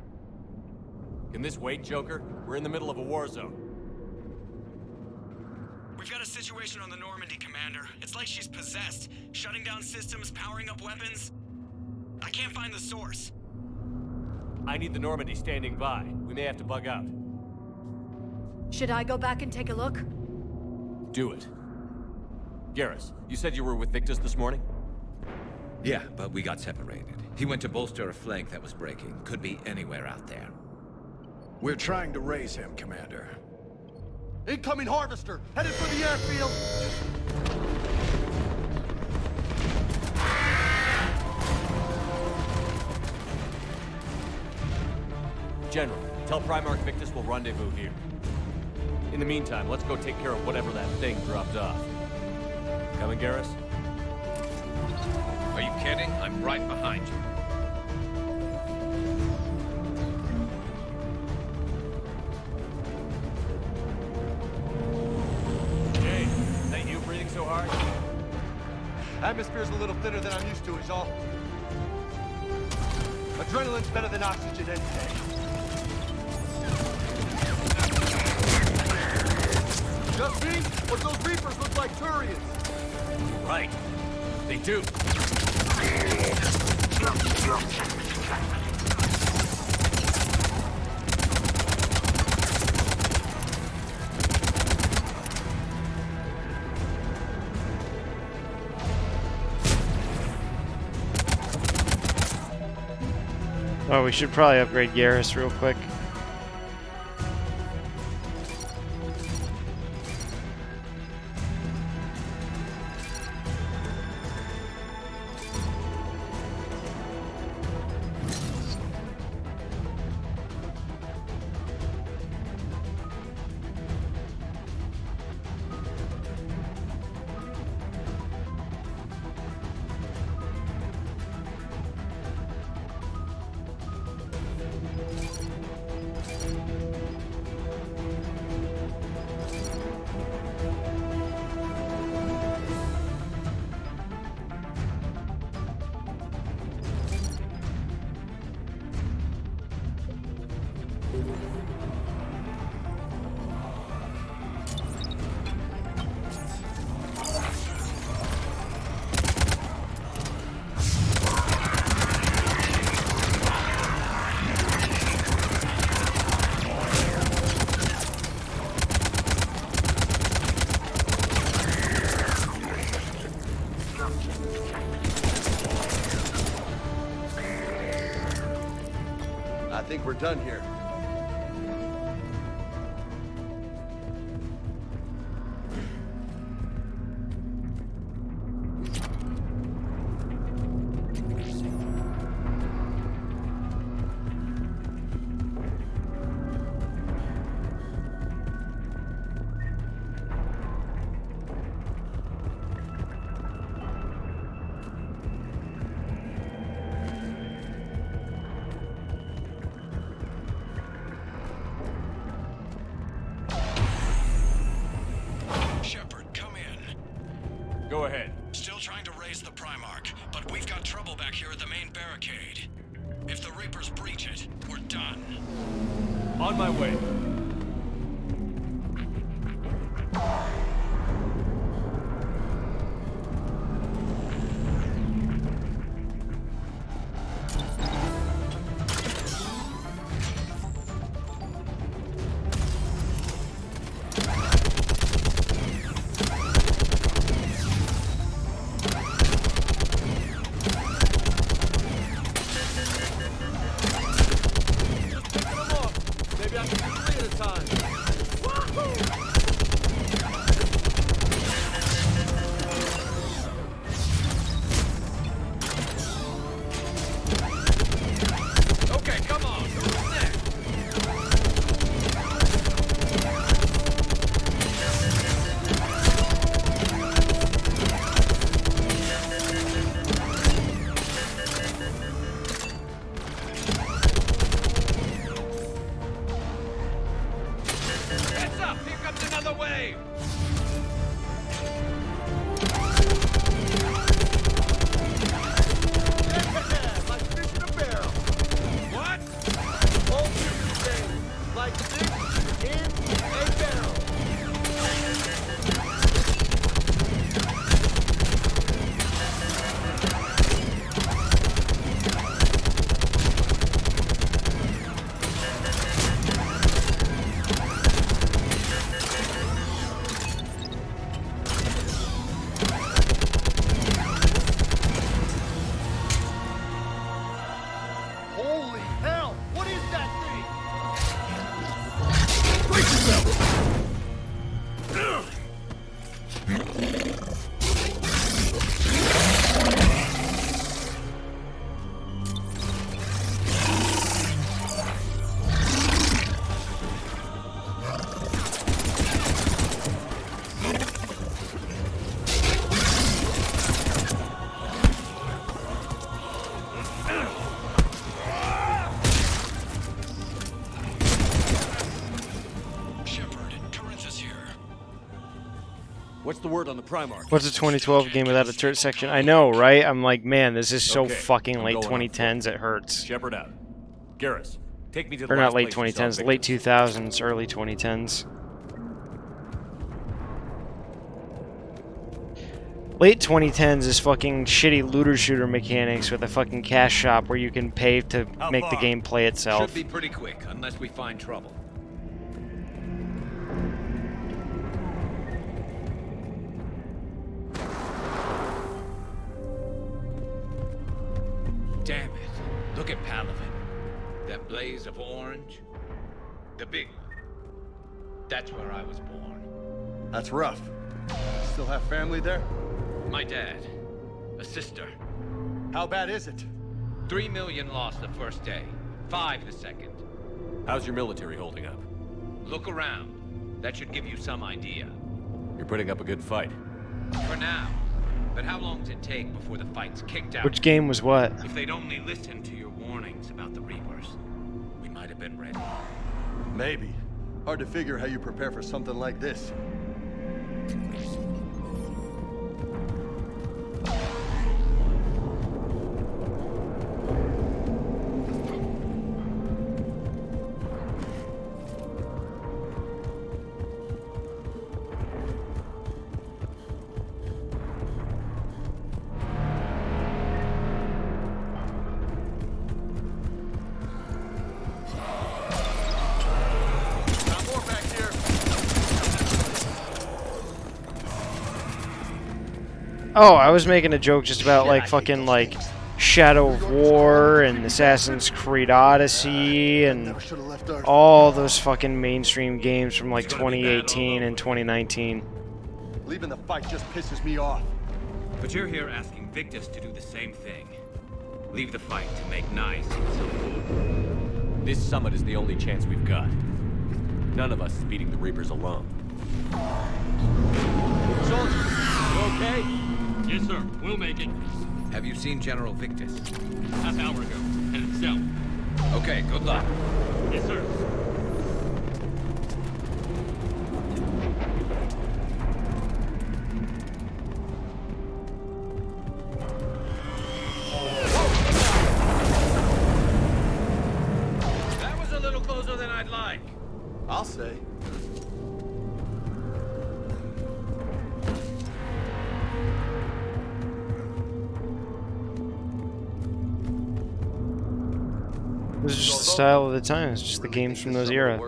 Can this wait, Joker? We're in the middle of a war zone. We've got a situation on the Normandy, Commander. It's like she's possessed. Shutting down systems, powering up weapons. I can't find the source. I need the Normandy standing by. We may have to bug out. Should I go back and take a look? Do it. Garrus, you said you were with Victus this morning? Yeah, but we got separated. He went to bolster a flank that was breaking. Could be anywhere out there. We're trying to raise him, Commander. Incoming harvester, headed for the airfield. General, tell Primarch Victus we'll rendezvous here. In the meantime, let's go take care of whatever that thing dropped off. Coming, Garrus? Are you kidding? I'm right behind you. Jay, is that you breathing so hard? Atmosphere's a little thinner than I'm used to, is all. Adrenaline's better than oxygen any day. Just me? Or those Reapers look like Turians? Right. They do. Oh, we should probably upgrade Garrus real quick. I think we're done here. Go ahead. Still trying to raise the Primarch, but we've got trouble back here at the main barricade. If the Reapers breach it, we're done. On my way. What's the word on the Primarch? What's a 2012 game without a turret section? I know, right? I'm like, man, this is so Okay, fucking I'm late going on 2010s, it hurts. Shepard out. Garrus, take me to the Or not last late place you saw 2010s, late Victus. 2000s, early 2010s. Late 2010s is fucking shitty looter shooter mechanics with a fucking cash shop where you can pay to make the game play itself. Should be pretty quick, unless we find trouble. Damn it. Look at Palaven. That blaze of orange. The big one. That's where I was born. That's rough. Still have family there? My dad. A sister. How bad is it? 3 million lost the first day. 5 the second. How's your military holding up? Look around. That should give you some idea. You're putting up a good fight. For now. But how long does it take before the fight's kicked out? Which game was what? If they'd only listened to your warnings about the Reapers, we might have been ready. Maybe. Hard to figure how you prepare for something like this. Oh, I was making a joke just about like fucking like Shadow of War and Assassin's Creed Odyssey and all those fucking mainstream games from like 2018 and 2019. Leaving the fight just pisses me off. But you're here asking Victus to do the same thing. Leave the fight to make nice and so This summit is the only chance we've got. None of us is beating the Reapers alone. Soldiers, you okay? Yes, sir. We'll make it. Have you seen General Victus? Half hour ago. Headed south. Okay, good luck. Yes, sir. That was a little closer than I'd like. I'll say. It was just the style of the time. It's just the games from those era.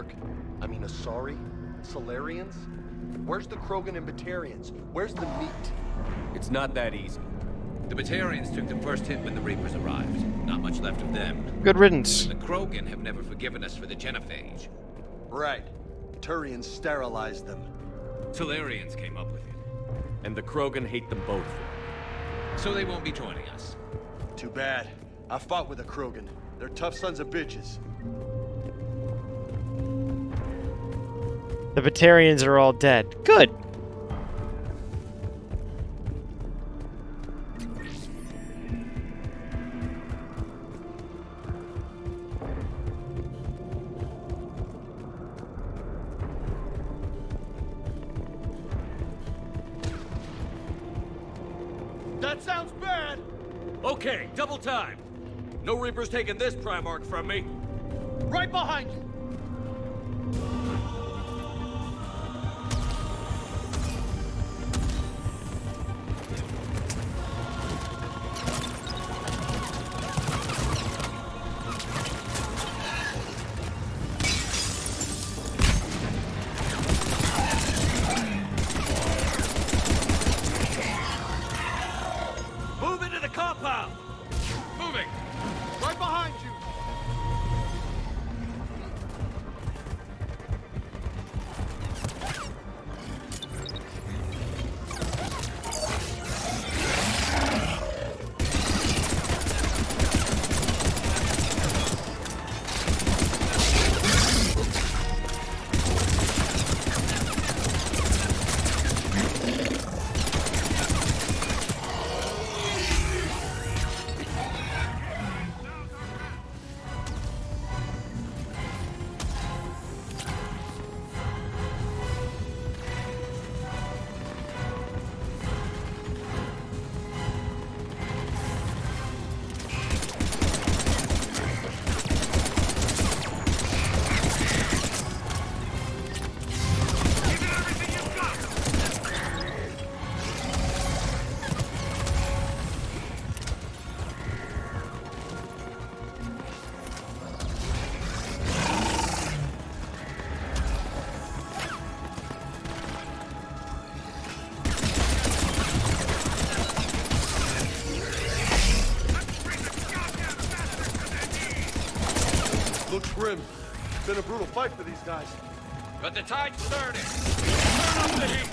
I mean, Asari? Solarians? Where's the Krogan and Batarians? Where's the meat? It's not that easy. The Batarians took the first hit when the Reapers arrived. Not much left of them. Good riddance. The Krogan have never forgiven us for the genophage. Right. Turians sterilized them. Solarians came up with it. And the Krogan hate them both. So they won't be joining us. Too bad. I fought with the Krogan. They're tough sons of bitches. The Batarians are all dead. Good. That sounds bad! Okay, double time. No Reapers taking this Primarch from me. Right behind you! Move into the compound. Moving! Right behind you! It's been a brutal fight for these guys. But the tide's turning. Turn up the heat!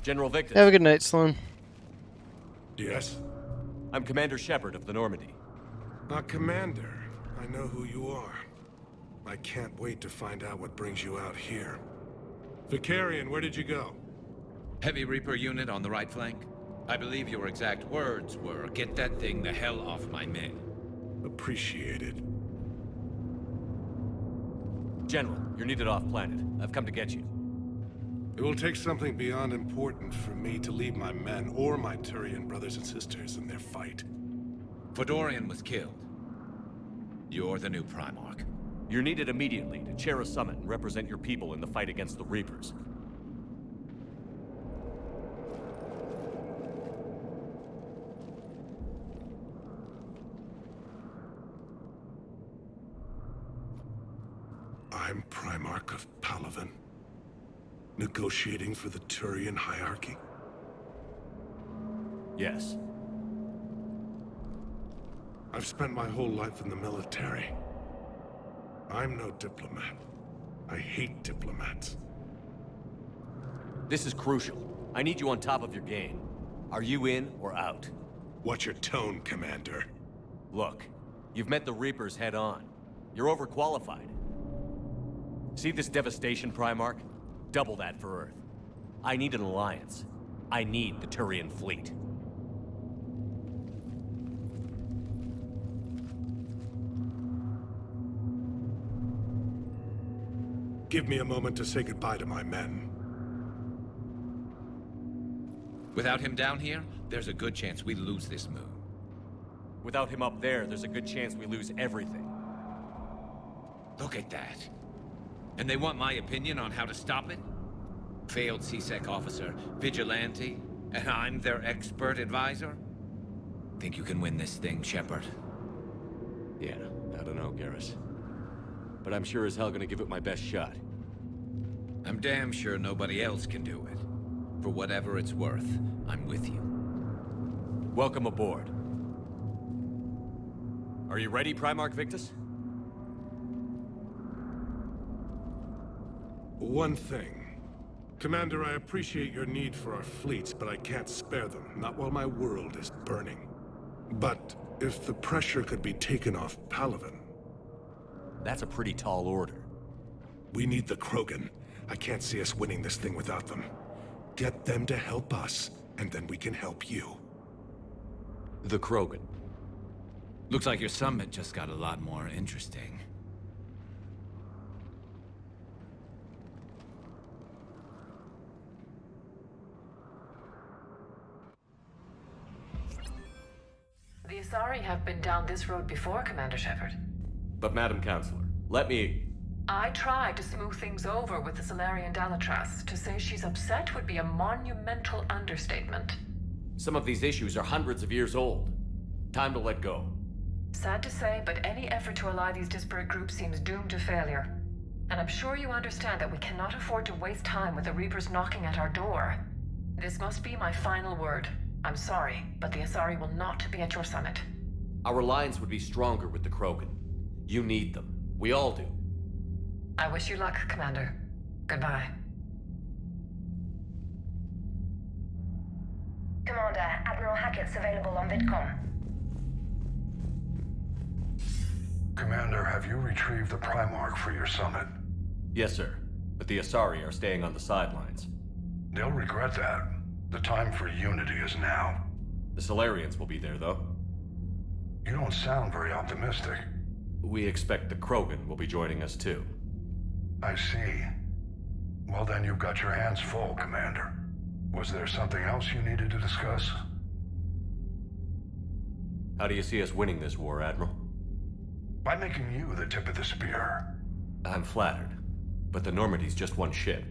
General Victus. Have a good night, Sloan. Yes? I'm Commander Shepard of the Normandy. Commander. I know who you are. I can't wait to find out what brings you out here. Vicarian, where did you go? Heavy Reaper unit on the right flank. I believe your exact words were, "Get that thing the hell off my men." Appreciated. General, you're needed off-planet. I've come to get you. It will take something beyond important for me to leave my men or my Turian brothers and sisters in their fight. Fedorian was killed. You're the new Primarch. You're needed immediately to chair a summit and represent your people in the fight against the Reapers. I'm Primarch of Palaven. Negotiating for the Turian hierarchy? Yes. I've spent my whole life in the military. I'm no diplomat. I hate diplomats. This is crucial. I need you on top of your game. Are you in or out? What's your tone, Commander? Look, you've met the Reapers head on. You're overqualified. See this devastation, Primarch? Double that for Earth. I need an alliance. I need the Turian fleet. Give me a moment to say goodbye to my men. Without him down here, there's a good chance we lose this move. Without him up there's a good chance we lose everything. Look at that. And they want my opinion on how to stop it? Failed CSEC officer, vigilante, and I'm their expert advisor? Think you can win this thing, Shepard? Yeah, I don't know, Garrus. But I'm sure as hell gonna give it my best shot. I'm damn sure nobody else can do it. For whatever it's worth, I'm with you. Welcome aboard. Are you ready, Primarch Victus? One thing. Commander, I appreciate your need for our fleets, but I can't spare them, not while my world is burning. But if the pressure could be taken off Palaven... That's a pretty tall order. We need the Krogan. I can't see us winning this thing without them. Get them to help us, and then we can help you. The Krogan. Looks like your summit just got a lot more interesting. The Asari have been down this road before, Commander Shepard. But Madam Counselor, let me... I tried to smooth things over with the Solarian Dalatras. To say she's upset would be a monumental understatement. Some of these issues are hundreds of years old. Time to let go. Sad to say, but any effort to ally these disparate groups seems doomed to failure. And I'm sure you understand that we cannot afford to waste time with the Reapers knocking at our door. This must be my final word. I'm sorry, but the Asari will not be at your summit. Our alliance would be stronger with the Krogan. You need them. We all do. I wish you luck, Commander. Goodbye. Commander, Admiral Hackett's available on VidCom. Commander, have you retrieved the Primarch for your summit? Yes, sir. But the Asari are staying on the sidelines. They'll regret that. The time for unity is now. The Solarians will be there, though. You don't sound very optimistic. We expect the Krogan will be joining us, too. I see. Well, then you've got your hands full, Commander. Was there something else you needed to discuss? How do you see us winning this war, Admiral? By making you the tip of the spear. I'm flattered, but the Normandy's just one ship.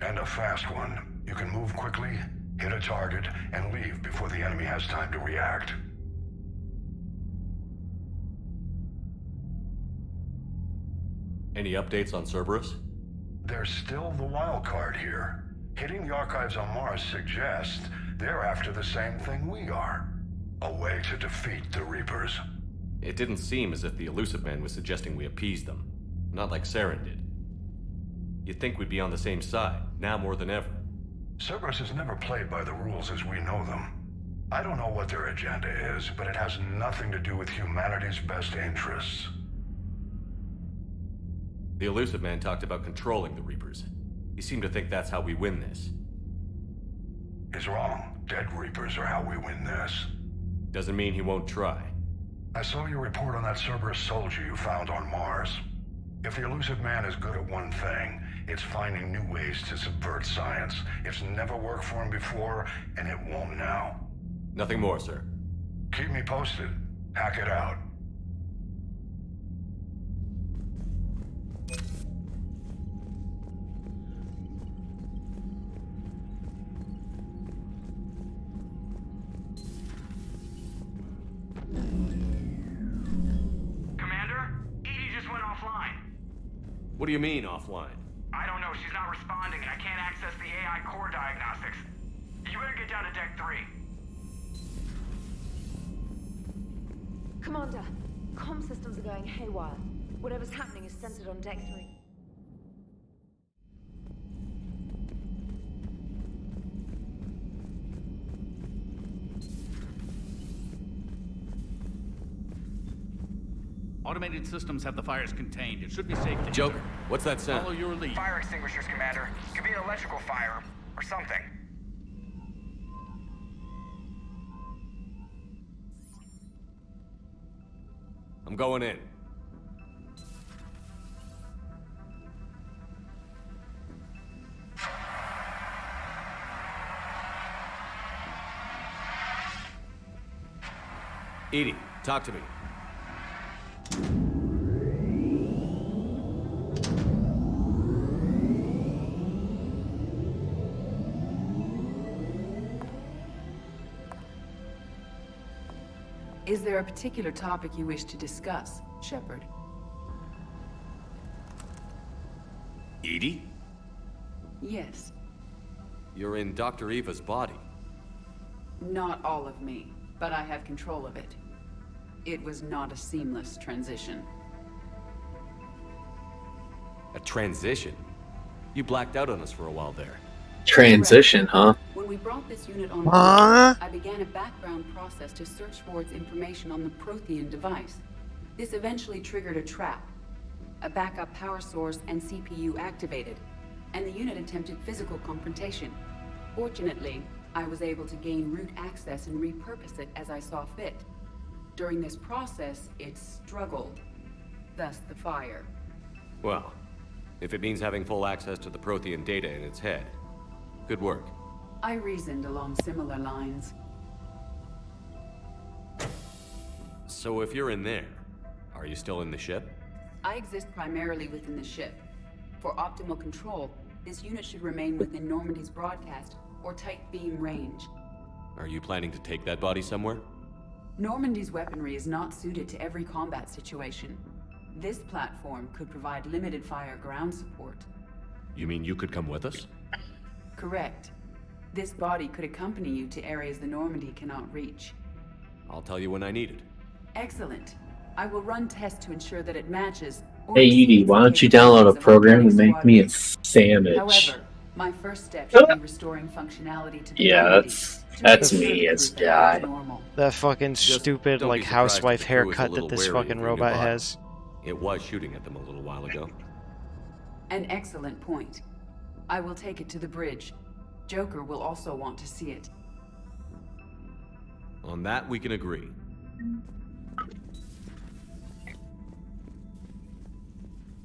And a fast one. You can move quickly, hit a target, and leave before the enemy has time to react. Any updates on Cerberus? There's still the wild card here. Hitting the archives on Mars suggests they're after the same thing we are. A way to defeat the Reapers. It didn't seem as if the Elusive Man was suggesting we appease them. Not like Saren did. You'd think we'd be on the same side, now more than ever. Cerberus has never played by the rules as we know them. I don't know what their agenda is, but it has nothing to do with humanity's best interests. The Elusive Man talked about controlling the Reapers. He seemed to think that's how we win this. He's wrong. Dead Reapers are how we win this. Doesn't mean he won't try. I saw your report on that Cerberus soldier you found on Mars. If the Elusive Man is good at one thing, it's finding new ways to subvert science. It's never worked for him before, and it won't now. Nothing more, sir. Keep me posted. Hack it out. What do you mean, offline? I don't know. She's not responding, and I can't access the AI core diagnostics. You better get down to Deck 3. Commander, comm systems are going haywire. Whatever's happening is centered on Deck 3. Automated systems have the fires contained. It should be safe to Joker, what's that sound? follow your lead. Fire extinguishers, Commander. Could be an electrical fire, or something. I'm going in. Edie, talk to me. Is there a particular topic you wish to discuss, Shepard? Edie? Yes. You're in Dr. Eva's body. Not all of me, but I have control of it. It was not a seamless transition. A transition? You blacked out on us for a while there. Transition, huh? When we brought this unit on board, I began a background process to search for its information on the Prothean device. This eventually triggered a trap. A backup power source and CPU activated, and the unit attempted physical confrontation. Fortunately, I was able to gain root access and repurpose it as I saw fit. During this process, it struggled. Thus the fire. Well, if it means having full access to the Prothean data in its head, good work. I reasoned along similar lines. So if you're in there, are you still in the ship? I exist primarily within the ship. For optimal control, this unit should remain within Normandy's broadcast or tight beam range. Are you planning to take that body somewhere? Normandy's weaponry is not suited to every combat situation. This platform could provide limited fire ground support. You mean you could come with us? Correct. This body could accompany you to areas the Normandy cannot reach. I'll tell you when I need it. Excellent. I will run tests to ensure that it matches. Hey Edie, why don't you download a program to make me a sandwich? However, my first step should be restoring functionality to the Yeah, that's me as guy. That fucking stupid, Don't like, be surprised if housewife the crew is a haircut that little this wary fucking of your new robot body. has. It was shooting at them a little while ago. An excellent point. I will take it to the bridge. Joker will also want to see it. On that, we can agree.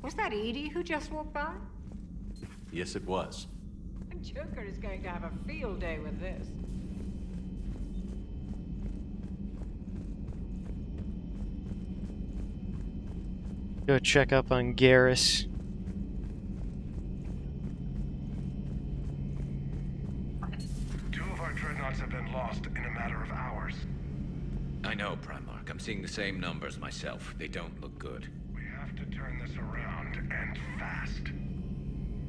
Was that Edie who just walked by? Yes, it was. Joker is going to have a field day with this. Go check up on Garrus. Two of our dreadnoughts have been lost in a matter of hours. I know, Primarch. I'm seeing the same numbers myself. They don't look good. We have to turn this around, and fast.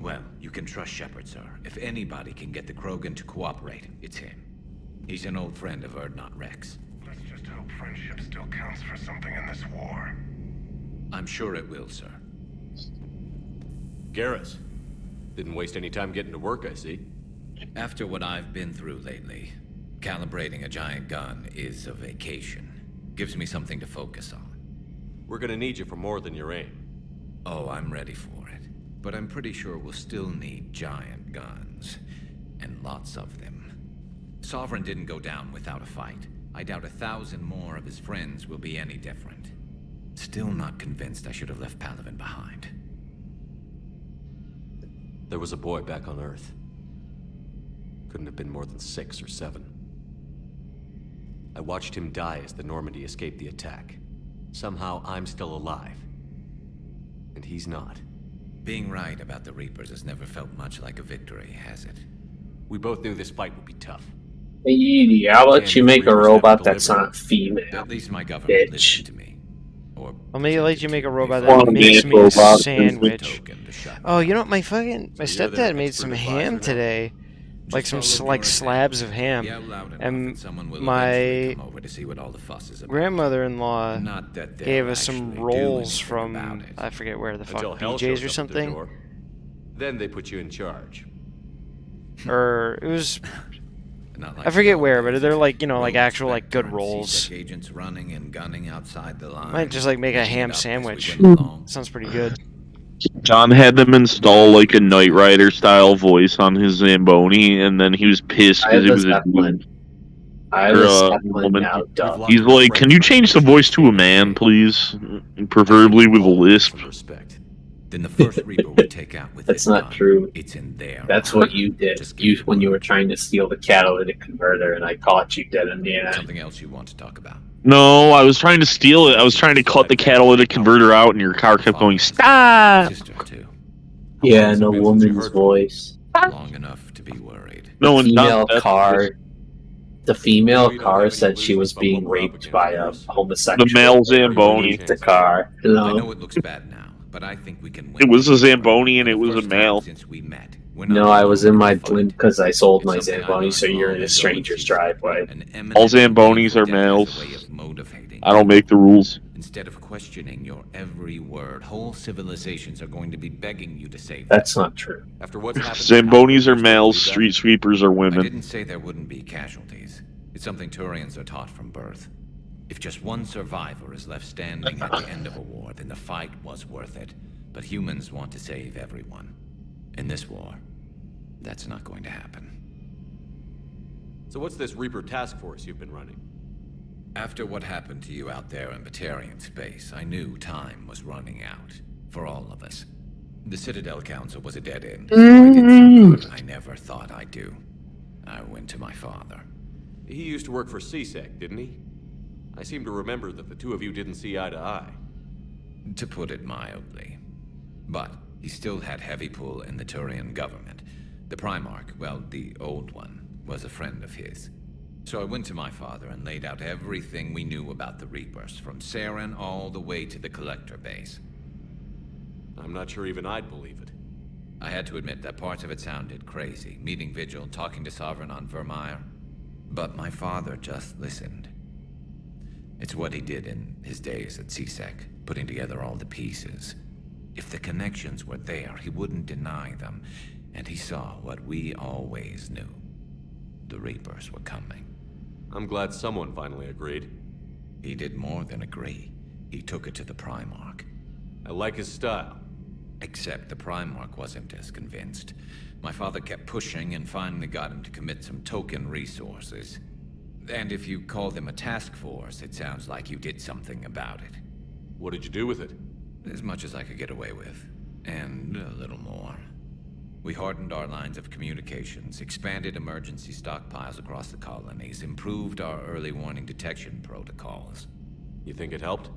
Well, you can trust Shepard, sir. If anybody can get the Krogan to cooperate, it's him. He's an old friend of Urdnot Rex. Let's just hope friendship still counts for something in this war. I'm sure it will, sir. Garrus. Didn't waste any time getting to work, I see. After what I've been through lately, calibrating a giant gun is a vacation. Gives me something to focus on. We're gonna need you for more than your aim. Oh, I'm ready for it. But I'm pretty sure we'll still need giant guns. And lots of them. Sovereign didn't go down without a fight. I doubt 1,000 more of his friends will be any different. Still not convinced I should have left Palaven behind. There was a boy back on Earth. Couldn't have been more than 6 or 7. I watched him die as the Normandy escaped the attack. Somehow I'm still alive. And he's not. Being right about the Reapers has never felt much like a victory, has it? We both knew this fight would be tough. Hey, I'll let you make a robot that's not female. At least my government listened to me. I'll let you make a robot that makes me a sandwich. Oh, you know what? My stepdad made some ham today. Like some slabs of ham. And my grandmother-in-law gave us some rolls from, I forget where the fuck, BJ's or something. Then they put you in charge. Or it was, I forget where, but they're like, you know, like actual like good rolls. Agents running and gunning outside the line. Might just like make a ham sandwich. Sounds pretty good. John had them install like a Knight Rider style voice on his Zamboni, and then he was pissed because it was a woman. He's like, "Can you change the voice to a man, please? Preferably with a lisp." Then the first Reaper would take out with That's not true. It's in there. That's what you did. When you were trying to steal the catalytic converter, and I caught you dead in the end. Something else you want to talk about? No, I was trying to steal it. I was trying to cut the catalytic converter out, and your car kept going, "Stop!" Yeah, in a woman's voice. Long enough to be worried. No, the female car said she was being raped by a homosexual. The male Zamboni. The car. I know it looks bad now, but I think we can win. It was a Zamboni, and it was a male. No, I was in my blimp because I sold my Zamboni, so you're in a stranger's driveway. All Zambonis are males. I don't make the rules. Instead of questioning your every word, whole civilizations are going to be begging you to save them. That's not true. After what's happened, Zambonis are males, street sweepers are I women. didn't say there wouldn't be casualties. It's something Turians are taught from birth. If just one survivor is left standing at the end of a war, then the fight was worth it. But humans want to save everyone. In this war, that's not going to happen. So what's this Reaper task force you've been running? After what happened to you out there in Batarian space, I knew time was running out. For all of us. The Citadel Council was a dead end, so I did something I never thought I'd do. I went to my father. He used to work for CSEC, didn't he? I seem to remember that the two of you didn't see eye to eye. To put it mildly. But he still had heavy pull in the Turian government. The Primarch, well, the old one, was a friend of his. So I went to my father and laid out everything we knew about the Reapers, from Saren all the way to the Collector base. I'm not sure even I'd believe it. I had to admit that parts of it sounded crazy, meeting Vigil, talking to Sovereign on Vermeer. But my father just listened. It's what he did in his days at CSEC, putting together all the pieces. If the connections were there, he wouldn't deny them, and he saw what we always knew. The Reapers were coming. I'm glad someone finally agreed. He did more than agree. He took it to the Primarch. I like his style. Except the Primarch wasn't as convinced. My father kept pushing and finally got him to commit some token resources. And if you call them a task force, it sounds like you did something about it. What did you do with it? As much as I could get away with. And a little more. We hardened our lines of communications, expanded emergency stockpiles across the colonies, improved our early warning detection protocols. You think it helped?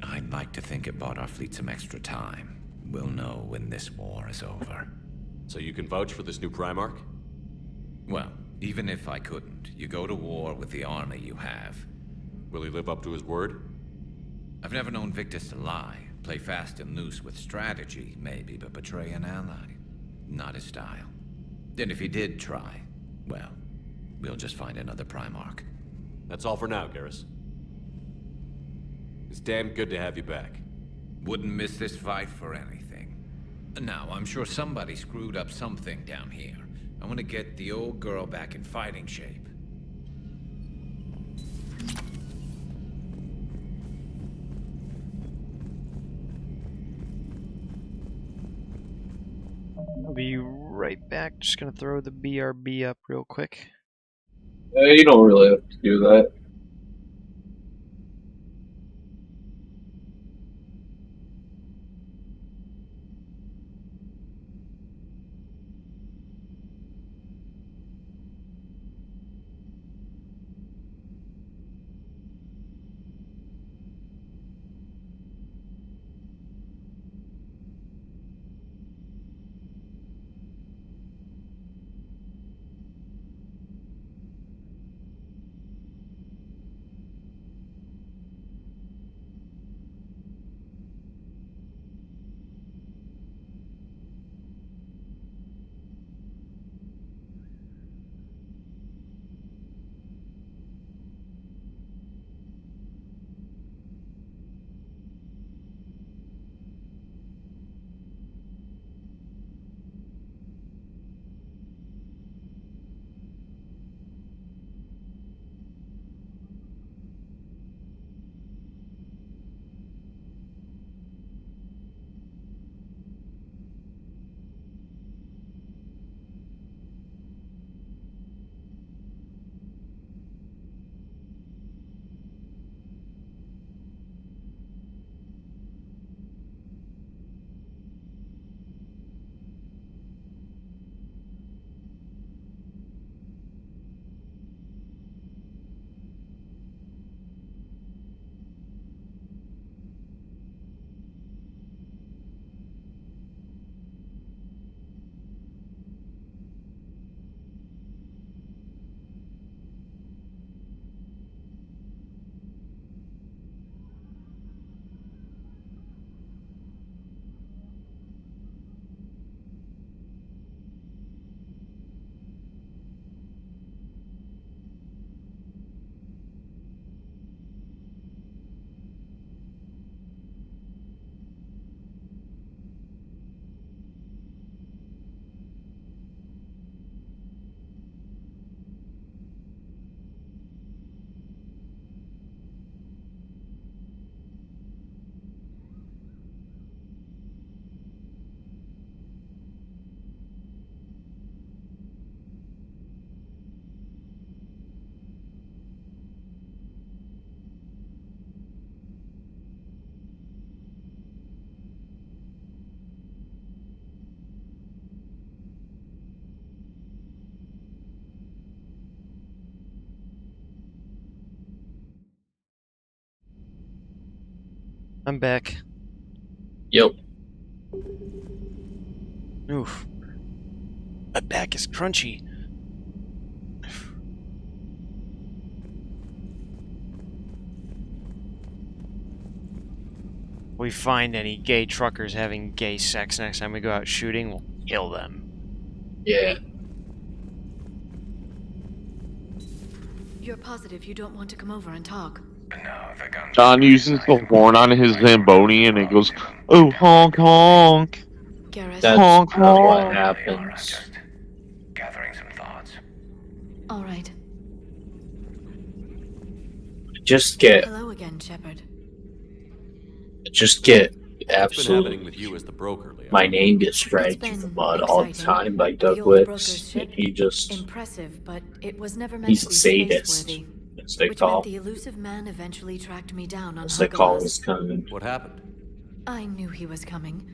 I'd like to think it bought our fleet some extra time. We'll know when this war is over. So you can vouch for this new Primarch? Well, even if I couldn't, you go to war with the army you have. Will he live up to his word? I've never known Victus to lie. Play fast and loose with strategy, maybe, but betray an ally. Not his style. And if he did try, well, we'll just find another Primarch. That's all for now, Garrus. It's damn good to have you back. Wouldn't miss this fight for anything. Now, I'm sure somebody screwed up something down here. I want to get the old girl back in fighting shape. I'll be right back. Just gonna throw the BRB up real quick. You don't really have to do that. I'm back. Yep. Oof. My back is crunchy. We find any gay truckers having gay sex next time we go out shooting, we'll kill them. Yeah. You're positive you don't want to come over and talk? John uses the horn on his Zamboni and it goes, oh, honk, honk. Garrus, That's honk, not what honk. happens. Gathering some thoughts. all right. Just get Hello again, Shepard. What's been happening absolutely. with you as the broker, Leo? My name gets dragged through the mud all the time by Douglas. And he just. Impressive, but it was never meant He's to a be sadist, space-worthy. as they Which call. meant the elusive man eventually tracked me down on As they call Huggalas. his coming. What happened? I knew he was coming.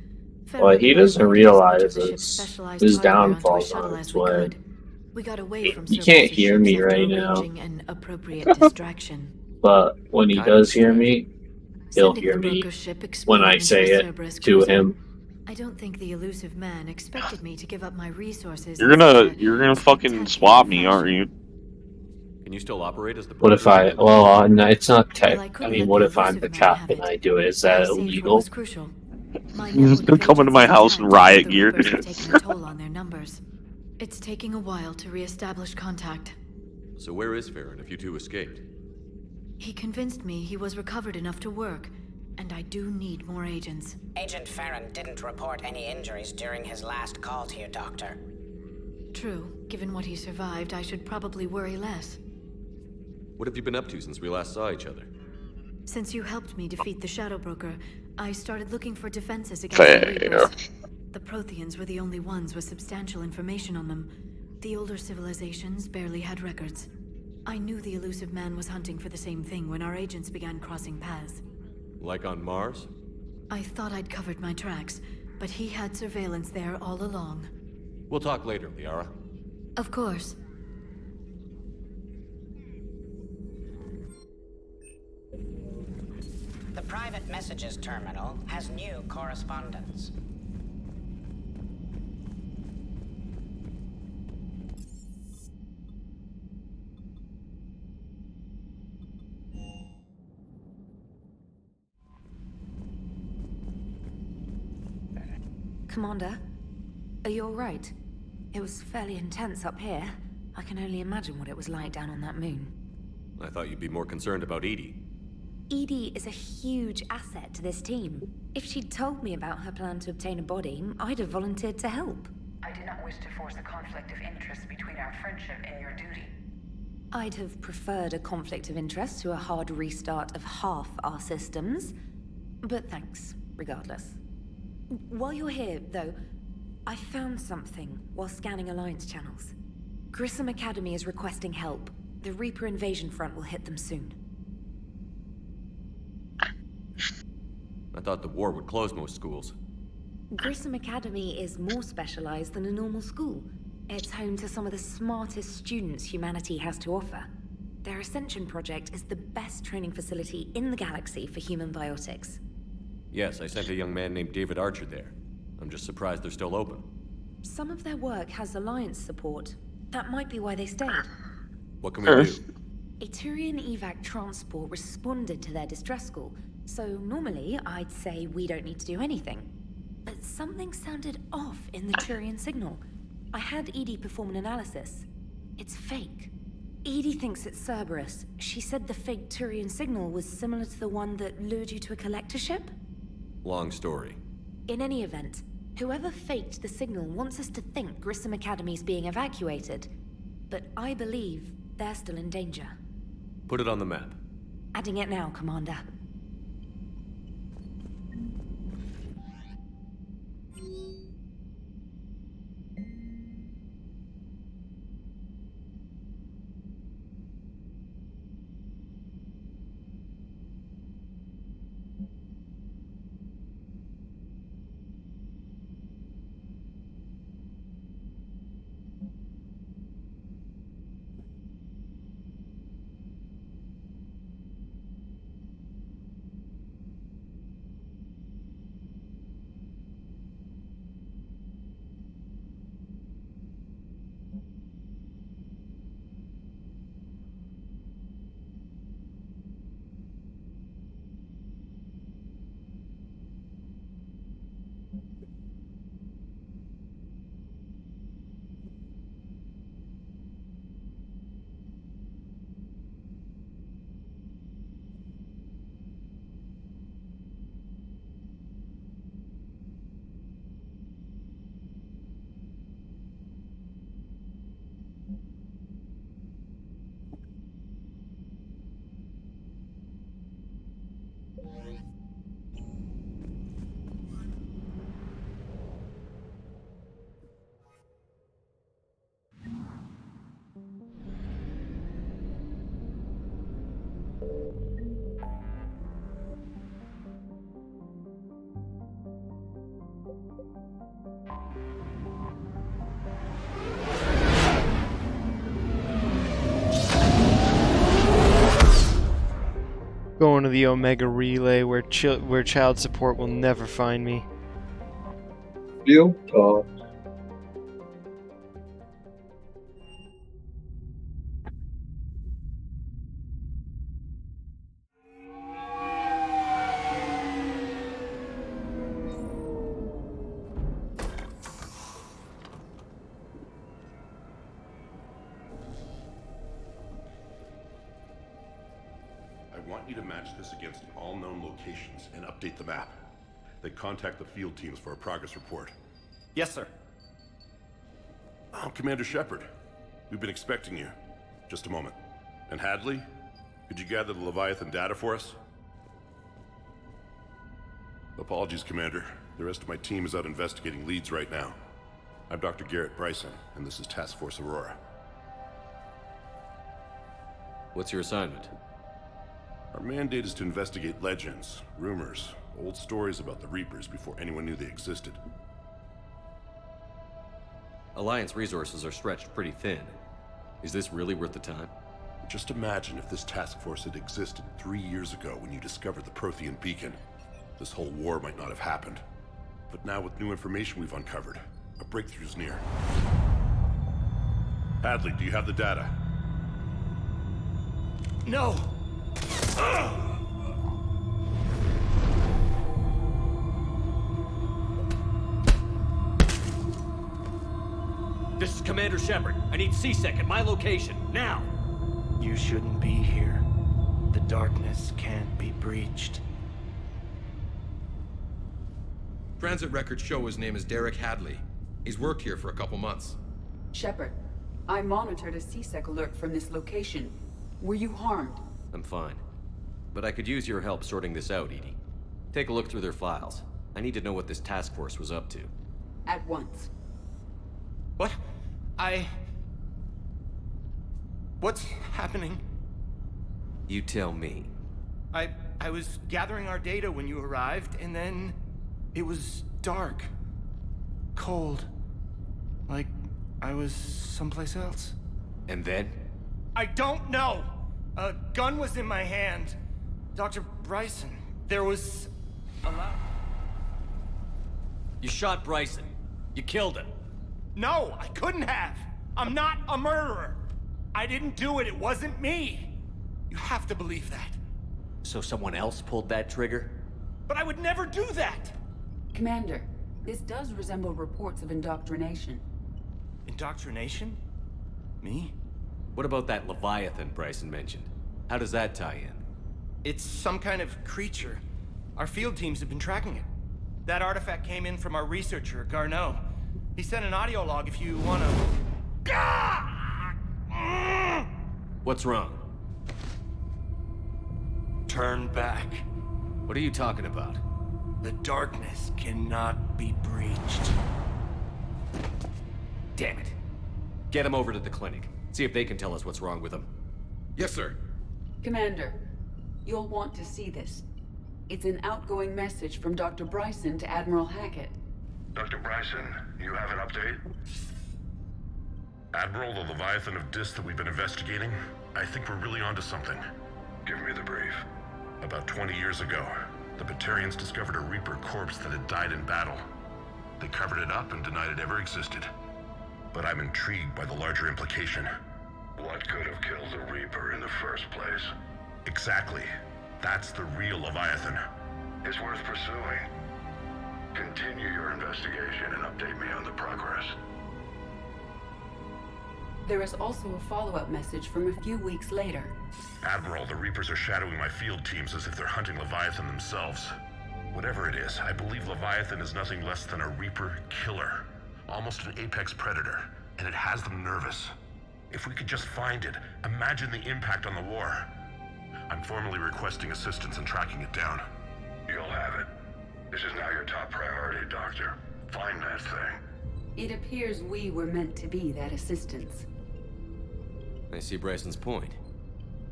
Well, he doesn't loaded as much of realize the ship's this. specialized His hardware onto a downfall's shuttle on as its we way. could. We got away from He can't Cerberus's hear ships me after right now, arranging an appropriate distraction. but when he does hear me, he'll Sending hear the me broker ship when I exploding into say a it Cerberus to cruiser. him. I don't think the elusive man expected me to give up my resources. You're gonna fucking swap me, aren't you? Can you still operate as the What if broker? I? Well, no, it's not tech. Well, I I couldn't mean, let what the if I'm the elusive man have captain? it. I do it. Is I that saved what illegal? was crucial. My You're just network gonna of come into agents my is house in intact, although riot the gear. Reapers have taken a toll on their numbers. It's taking a while to re-establish contact. So where is Farron if you two escaped? He convinced me he was recovered enough to work, and I do need more agents. Agent Farron didn't report any injuries during his last call to you, Doctor. True. Given what he survived, I should probably worry less. What have you been up to since we last saw each other? Since you helped me defeat the Shadow Broker, I started looking for defenses against the Reapers. The Protheans were the only ones with substantial information on them. The older civilizations barely had records. I knew the elusive man was hunting for the same thing when our agents began crossing paths. Like on Mars? I thought I'd covered my tracks, but he had surveillance there all along. We'll talk later, Liara. Of course. The private messages terminal has new correspondence. Commander, are you alright? It was fairly intense up here. I can only imagine what it was like down on that moon. I thought you'd be more concerned about Edie. Edie is a huge asset to this team. If she'd told me about her plan to obtain a body, I'd have volunteered to help. I did not wish to force a conflict of interest between our friendship and your duty. I'd have preferred a conflict of interest to a hard restart of half our systems. But thanks, regardless. While you're here, though, I found something while scanning Alliance channels. Grissom Academy is requesting help. The Reaper invasion front will hit them soon. I thought the war would close most schools. Grissom Academy is more specialized than a normal school. It's home to some of the smartest students humanity has to offer. Their Ascension project is the best training facility in the galaxy for human biotics. Yes, I sent a young man named David Archer there. I'm just surprised they're still open. Some of their work has Alliance support. That might be why they stayed. What can we do? A Turian evac transport responded to their distress call, so normally I'd say we don't need to do anything. But something sounded off in the Turian signal. I had Edie perform an analysis. It's fake. Edie thinks it's Cerberus. She said the fake Turian signal was similar to the one that lured you to a collector ship? Long story. In any event, whoever faked the signal wants us to think Grissom Academy's being evacuated. But I believe they're still in danger. Put it on the map. Adding it now, Commander. Going to the Omega Relay where child support will never find me. Real talk. I want you to match this against all known locations and update the map. Then contact the field teams for a progress report. Yes, sir. I'm Commander Shepard. We've been expecting you. Just a moment. And Hadley, could you gather the Leviathan data for us? Apologies, Commander. The rest of my team is out investigating leads right now. I'm Dr. Garrett Bryson, and this is Task Force Aurora. What's your assignment? Our mandate is to investigate legends, rumors, old stories about the Reapers before anyone knew they existed. Alliance resources are stretched pretty thin. Is this really worth the time? Just imagine if this task force had existed 3 years ago when you discovered the Prothean beacon. This whole war might not have happened. But now with new information we've uncovered, a breakthrough's near. Hadley, do you have the data? No! This is Commander Shepard. I need C-Sec at my location, now! You shouldn't be here. The darkness can't be breached. Transit records show his name is Derek Hadley. He's worked here for a couple months. Shepard, I monitored a C-Sec alert from this location. Were you harmed? I'm fine. But I could use your help sorting this out, Edie. Take a look through their files. I need to know what this task force was up to. At once. What? What's happening? You tell me. I was gathering our data when you arrived, and then it was dark. Cold. Like I was someplace else. And then? I don't know! A gun was in my hand. Dr. Bryson, there was a lot... You shot Bryson. You killed him. No, I couldn't have! I'm not a murderer! I didn't do it, it wasn't me! You have to believe that. So someone else pulled that trigger? But I would never do that! Commander, this does resemble reports of indoctrination. Indoctrination? Me? What about that Leviathan Bryson mentioned? How does that tie in? It's some kind of creature. Our field teams have been tracking it. That artifact came in from our researcher, Garneau. He sent an audio log if you wanna... What's wrong? Turn back. What are you talking about? The darkness cannot be breached. Damn it. Get him over to the clinic. See if they can tell us what's wrong with him. Yes, sir. Commander, you'll want to see this. It's an outgoing message from Dr. Bryson to Admiral Hackett. Dr. Bryson, you have an update? Admiral, the Leviathan of Dis that we've been investigating, I think we're really onto something. Give me the brief. About 20 years ago, the Batarians discovered a Reaper corpse that had died in battle. They covered it up and denied it ever existed. But I'm intrigued by the larger implication. What could have killed the Reaper in the first place? Exactly. That's the real Leviathan. It's worth pursuing. Continue your investigation and update me on the progress. There is also a follow-up message from a few weeks later. Admiral, the Reapers are shadowing my field teams as if they're hunting Leviathan themselves. Whatever it is, I believe Leviathan is nothing less than a Reaper killer. Almost an apex predator, and it has them nervous. If we could just find it, imagine the impact on the war. I'm formally requesting assistance in tracking it down. You'll have it. This is now your top priority, Doctor. Find that thing. It appears we were meant to be that assistance. I see Bryson's point.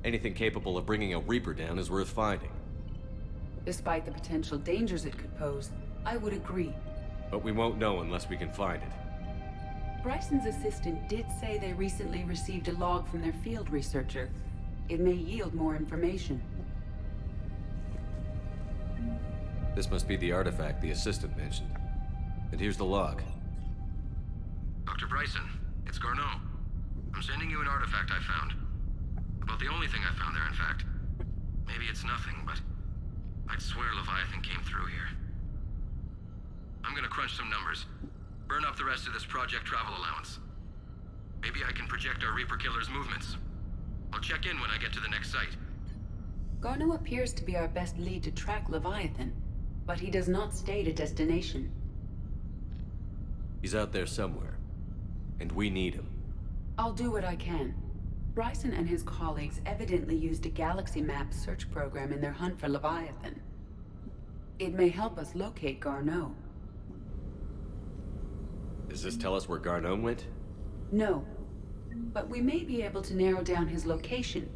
Anything capable of bringing a Reaper down is worth finding. Despite the potential dangers it could pose, I would agree. But we won't know unless we can find it. Bryson's assistant did say they recently received a log from their field researcher. It may yield more information. This must be the artifact the assistant mentioned. And here's the log. Dr. Bryson, it's Garneau. I'm sending you an artifact I found. About the only thing I found there, in fact. Maybe it's nothing, but I'd swear Leviathan came through here. I'm gonna crunch some numbers. Burn up the rest of this project travel allowance. Maybe I can project our Reaper Killer's movements. I'll check in when I get to the next site. Garneau appears to be our best lead to track Leviathan, but he does not state a destination. He's out there somewhere. And we need him. I'll do what I can. Bryson and his colleagues evidently used a galaxy map search program in their hunt for Leviathan. It may help us locate Garneau. Does this tell us where Garneau went? No. But we may be able to narrow down his location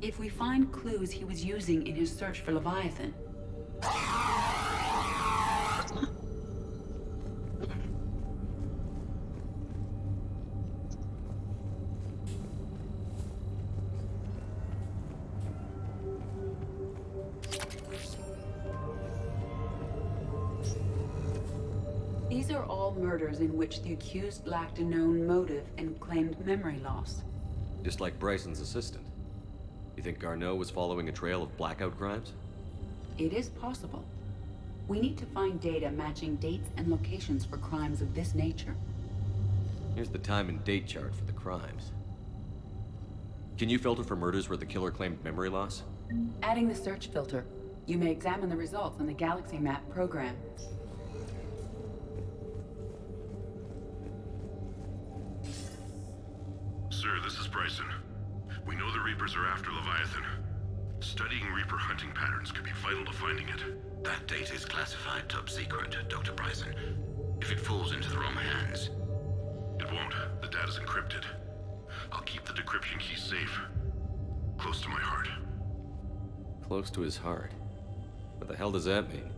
if we find clues he was using in his search for Leviathan. These are all murders in which the accused lacked a known motive and claimed memory loss. Just like Bryson's assistant. You think Garneau was following a trail of blackout crimes? It is possible. We need to find data matching dates and locations for crimes of this nature. Here's the time and date chart for the crimes. Can you filter for murders where the killer claimed memory loss? Adding the search filter, you may examine the results on the Galaxy Map program. Sir, this is Bryson. We know the Reapers are after Leviathan. Studying Reaper hunting patterns could be vital to finding it. That data is classified top secret, Dr. Bryson. If it falls into the wrong hands... It won't. The data's encrypted. I'll keep the decryption key safe. Close to my heart. Close to his heart? What the hell does that mean?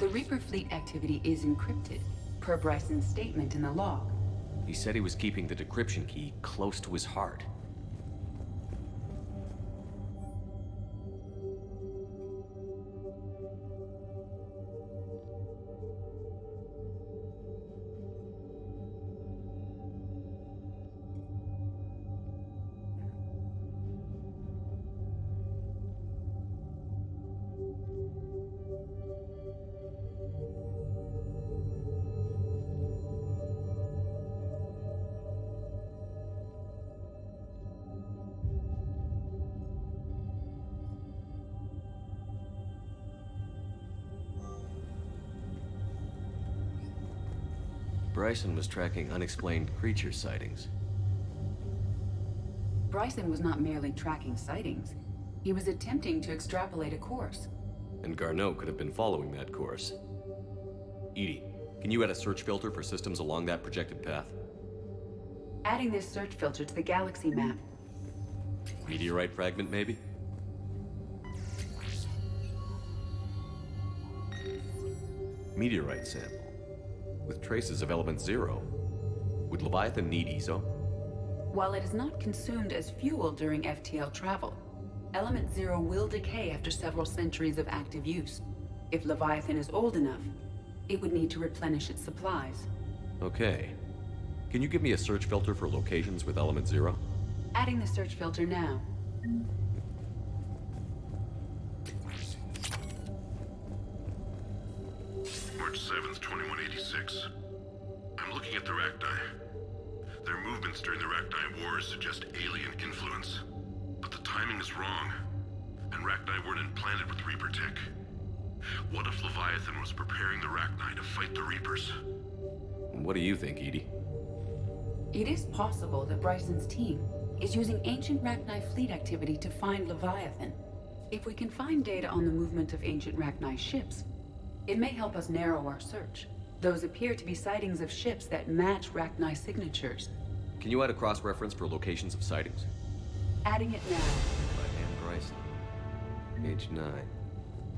The Reaper fleet activity is encrypted, per Bryson's statement in the log. He said he was keeping the decryption key close to his heart. Bryson was tracking unexplained creature sightings. Bryson was not merely tracking sightings. He was attempting to extrapolate a course. And Garneau could have been following that course. Edie, can you add a search filter for systems along that projected path? Adding this search filter to the galaxy map. Meteorite fragment, maybe? Meteorite sample. With traces of element 0. Would Leviathan need ESO? While it is not consumed as fuel during FTL travel, element 0 will decay after several centuries of active use. If Leviathan is old enough, it would need to replenish its supplies. Okay. Can you give me a search filter for locations with element 0? Adding the search filter now. March 7th, 2186. I'm looking at the Rachni. Their movements during the Rachni Wars suggest alien influence. But the timing is wrong, and Rachni weren't implanted with Reaper tech. What if Leviathan was preparing the Rachni to fight the Reapers? What do you think, Edie? It is possible that Bryson's team is using ancient Rachni fleet activity to find Leviathan. If we can find data on the movement of ancient Rachni ships, it may help us narrow our search. Those appear to be sightings of ships that match Rachni signatures. Can you add a cross-reference for locations of sightings? Adding it now. By Anne Bryson. Page 9.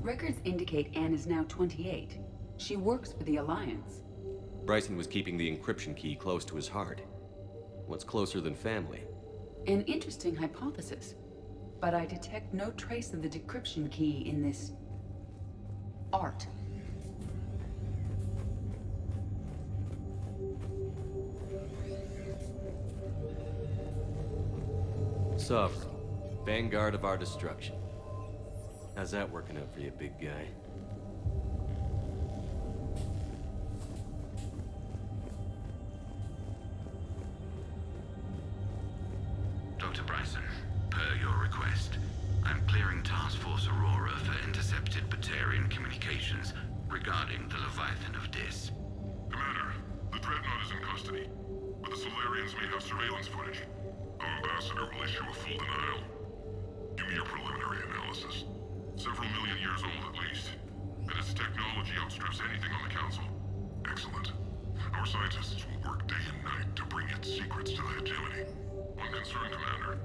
Records indicate Anne is now 28. She works for the Alliance. Bryson was keeping the encryption key close to his heart. What's closer than family? An interesting hypothesis. But I detect no trace of the decryption key in this... art. Sovereign, vanguard of our destruction. How's that working out for you, big guy? Dr. Bryson, per your request, I'm clearing Task Force Aurora for intercepted Batarian communications regarding the Leviathan of Dis. Commander, the Dreadnought is in custody, but the Solarians may have surveillance footage. Our ambassador will issue a full denial. Give me your preliminary analysis. Several million years old at least, and its technology outstrips anything on the Council. Excellent. Our scientists will work day and night to bring its secrets to the hegemony. One concern, Commander.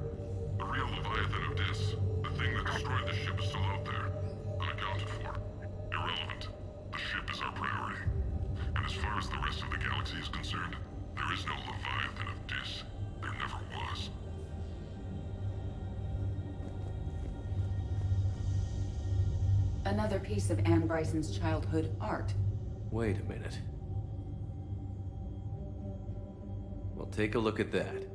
The real Leviathan of Dis, the thing that destroyed the ship, is still out there, unaccounted for. Irrelevant. The ship is our priority. And as far as the rest of the galaxy is concerned, there is no Leviathan of Dis. There never was. Another piece of Anne Bryson's childhood art. Wait a minute. Well, take a look at that.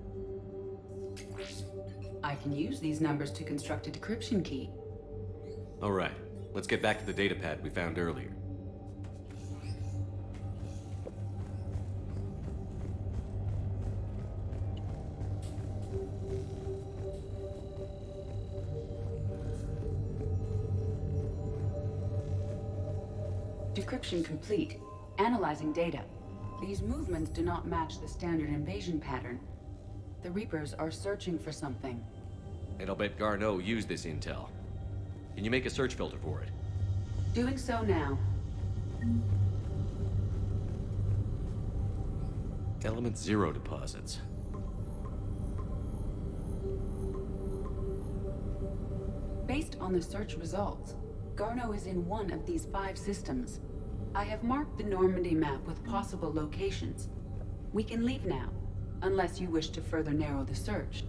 I can use these numbers to construct a decryption key. All right, let's get back to the datapad we found earlier. Decryption complete. Analyzing data. These movements do not match the standard invasion pattern. The Reapers are searching for something. And I'll bet Garneau used this intel. Can you make a search filter for it? Doing so now. Element 0 deposits. Based on the search results, Garneau is in one of these 5 systems. I have marked the Normandy map with possible locations. We can leave now, unless you wish to further narrow the search.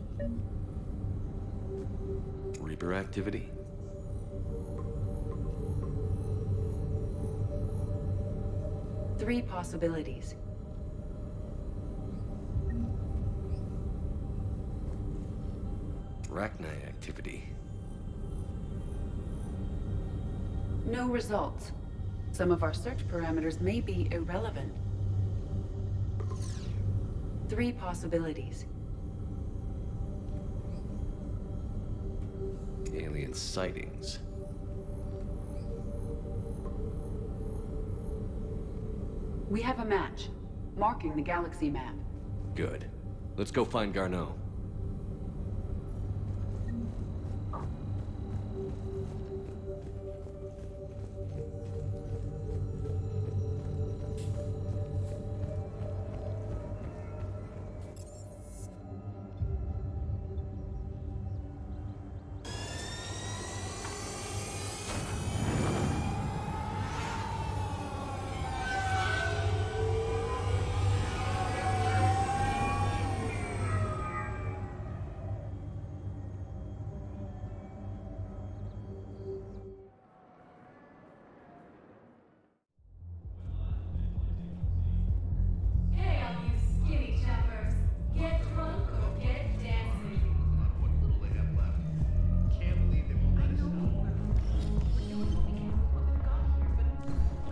Reaper activity? Three possibilities. Arachnite activity. No results. Some of our search parameters may be irrelevant. Three possibilities. Alien sightings. We have a match, marking the galaxy map. Good. Let's go find Garneau. Hey, all you skinny choppers. Get drunk or get dancing. What little they have left. Can't believe they won't let us know.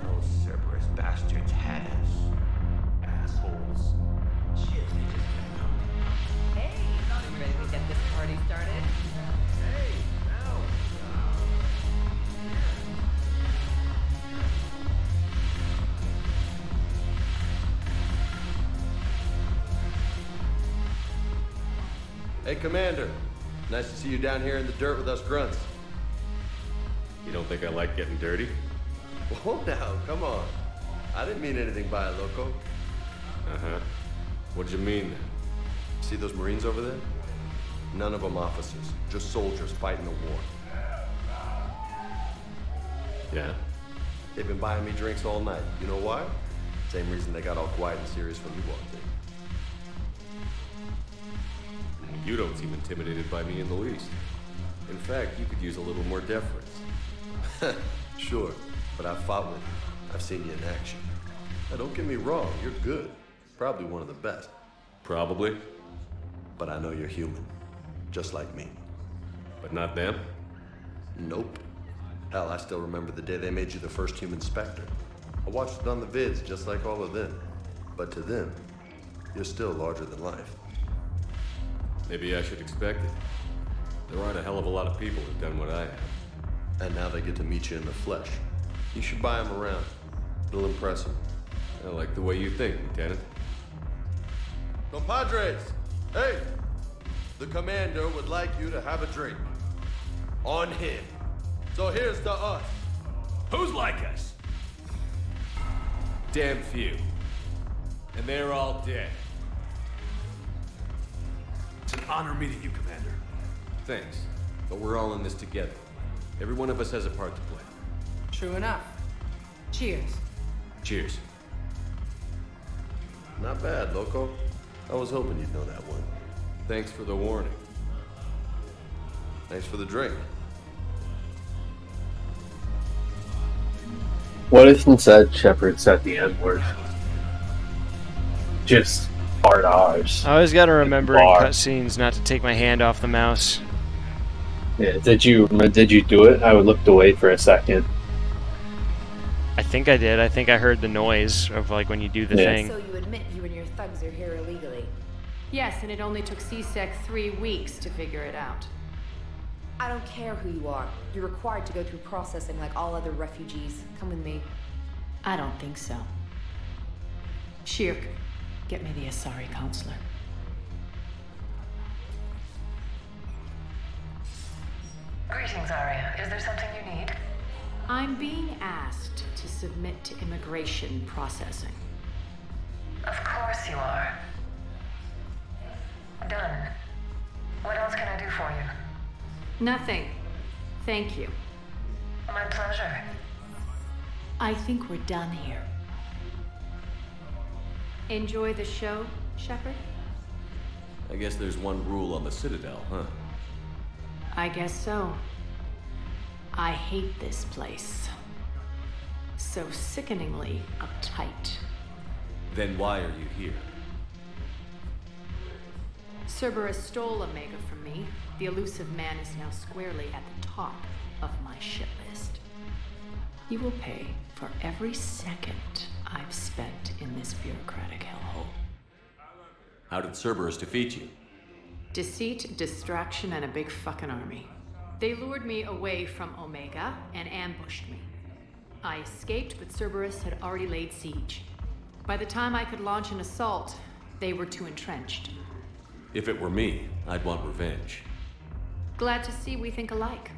Those Cerberus bastards had us. Assholes. Shit, they just kept going. Hey, thought you were ready to get this party started. Hey, now. Hey, Commander. Nice to see you down here in the dirt with us grunts. You don't think I like getting dirty? Whoa now, come on. I didn't mean anything by it, loco. Uh-huh. What'd you mean then? See those Marines over there? None of them officers, just soldiers fighting the war. Yeah? They've been buying me drinks all night. You know why? Same reason they got all quiet and serious when you walked in. You don't seem intimidated by me in the least. In fact, you could use a little more deference. Sure, but I've fought with you. I've seen you in action. Now, don't get me wrong, you're good. Probably one of the best. Probably. But I know you're human. Just like me. But not them? Nope. Hell, I still remember the day they made you the first human Spectre. I watched it on the vids, just like all of them. But to them, you're still larger than life. Maybe I should expect it. There aren't a hell of a lot of people who've done what I have. And now they get to meet you in the flesh. You should buy them around. It'll impress them. I like the way you think, Lieutenant. Compadres! Hey! The commander would like you to have a drink. On him. So here's to us. Who's like us? Damn few. And they're all dead. It's an honor meeting you, Commander. Thanks. But we're all in this together. Every one of us has a part to play. True enough. Cheers. Cheers. Not bad, Loco. I was hoping you'd know that one. Thanks for the warning. Thanks for the drink. What if instead Shepard said the N-word? Just hard R's. I always gotta remember in cutscenes not to take my hand off the mouse. Yeah, did you do it? I looked away for a second. I think I did. I think I heard the noise of like when you do the thing. So you admit you and your thugs are here illegally? Yes, and it only took CSEC 3 weeks to figure it out. I don't care who you are. You're required to go through processing like all other refugees. Come with me. I don't think so. Shirk, get me the Asari counselor. Greetings, Arya. Is there something you need? I'm being asked to submit to immigration processing. Of course you are. Done. What else can I do for you? Nothing. Thank you. My pleasure. I think we're done here. Enjoy the show, Shepard? I guess there's one rule on the Citadel, huh? I guess so. I hate this place. So sickeningly uptight. Then why are you here? Cerberus stole Omega from me. The elusive man is now squarely at the top of my shit list. He will pay for every second I've spent in this bureaucratic hellhole. How did Cerberus defeat you? Deceit, distraction, and a big fucking army. They lured me away from Omega and ambushed me. I escaped, but Cerberus had already laid siege. By the time I could launch an assault, they were too entrenched. If it were me, I'd want revenge. Glad to see we think alike.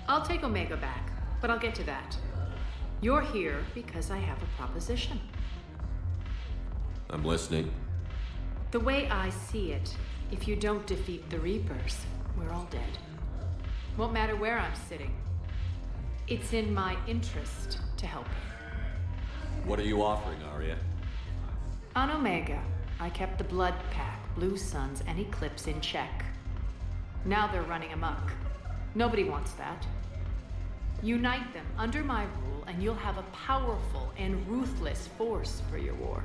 I'll take Omega back, but I'll get to that. You're here because I have a proposition. I'm listening. The way I see it, if you don't defeat the Reapers, we're all dead. Won't matter where I'm sitting. It's in my interest to help you. What are you offering, Arya? On Omega, I kept the Blood Pack, Blue Suns, and Eclipse in check. Now they're running amok. Nobody wants that. Unite them under my rule, and you'll have a powerful and ruthless force for your war.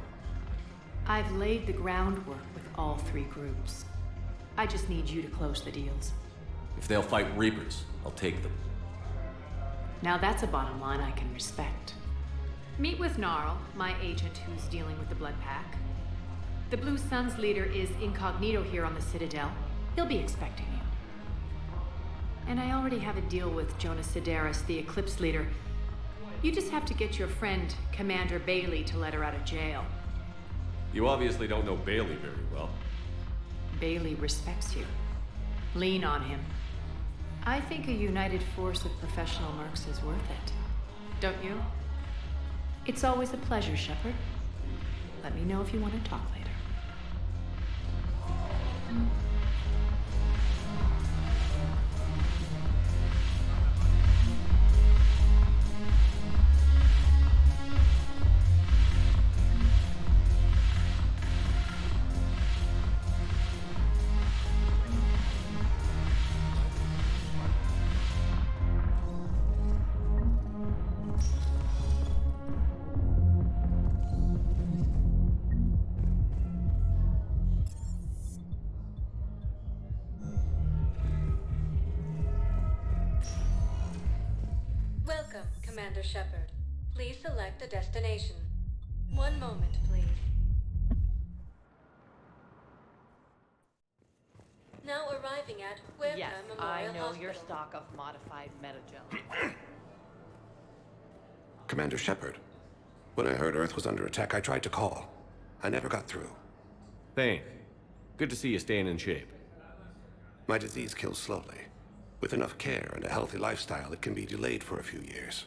I've laid the groundwork with all 3 groups. I just need you to close the deals. If they'll fight Reapers, I'll take them. Now that's a bottom line I can respect. Meet with Gnarl, my agent who's dealing with the Blood Pack. The Blue Suns leader is incognito here on the Citadel. He'll be expecting you. And I already have a deal with Jonas Sidaris, the Eclipse leader. You just have to get your friend, Commander Bailey, to let her out of jail. You obviously don't know Bailey very well. Bailey respects you. Lean on him. I think a united force of professional mercs is worth it. Don't you? It's always a pleasure, Shepard. Let me know if you want to talk later. Commander Shepard. Please select a destination. One moment, please. Now arriving at Webcam Yes, Memorial I know Hospital. your stock of modified metagel. Commander Shepard. When I heard Earth was under attack, I tried to call. I never got through. Thane, good to see you staying in shape. My disease kills slowly. With enough care and a healthy lifestyle, it can be delayed for a few years.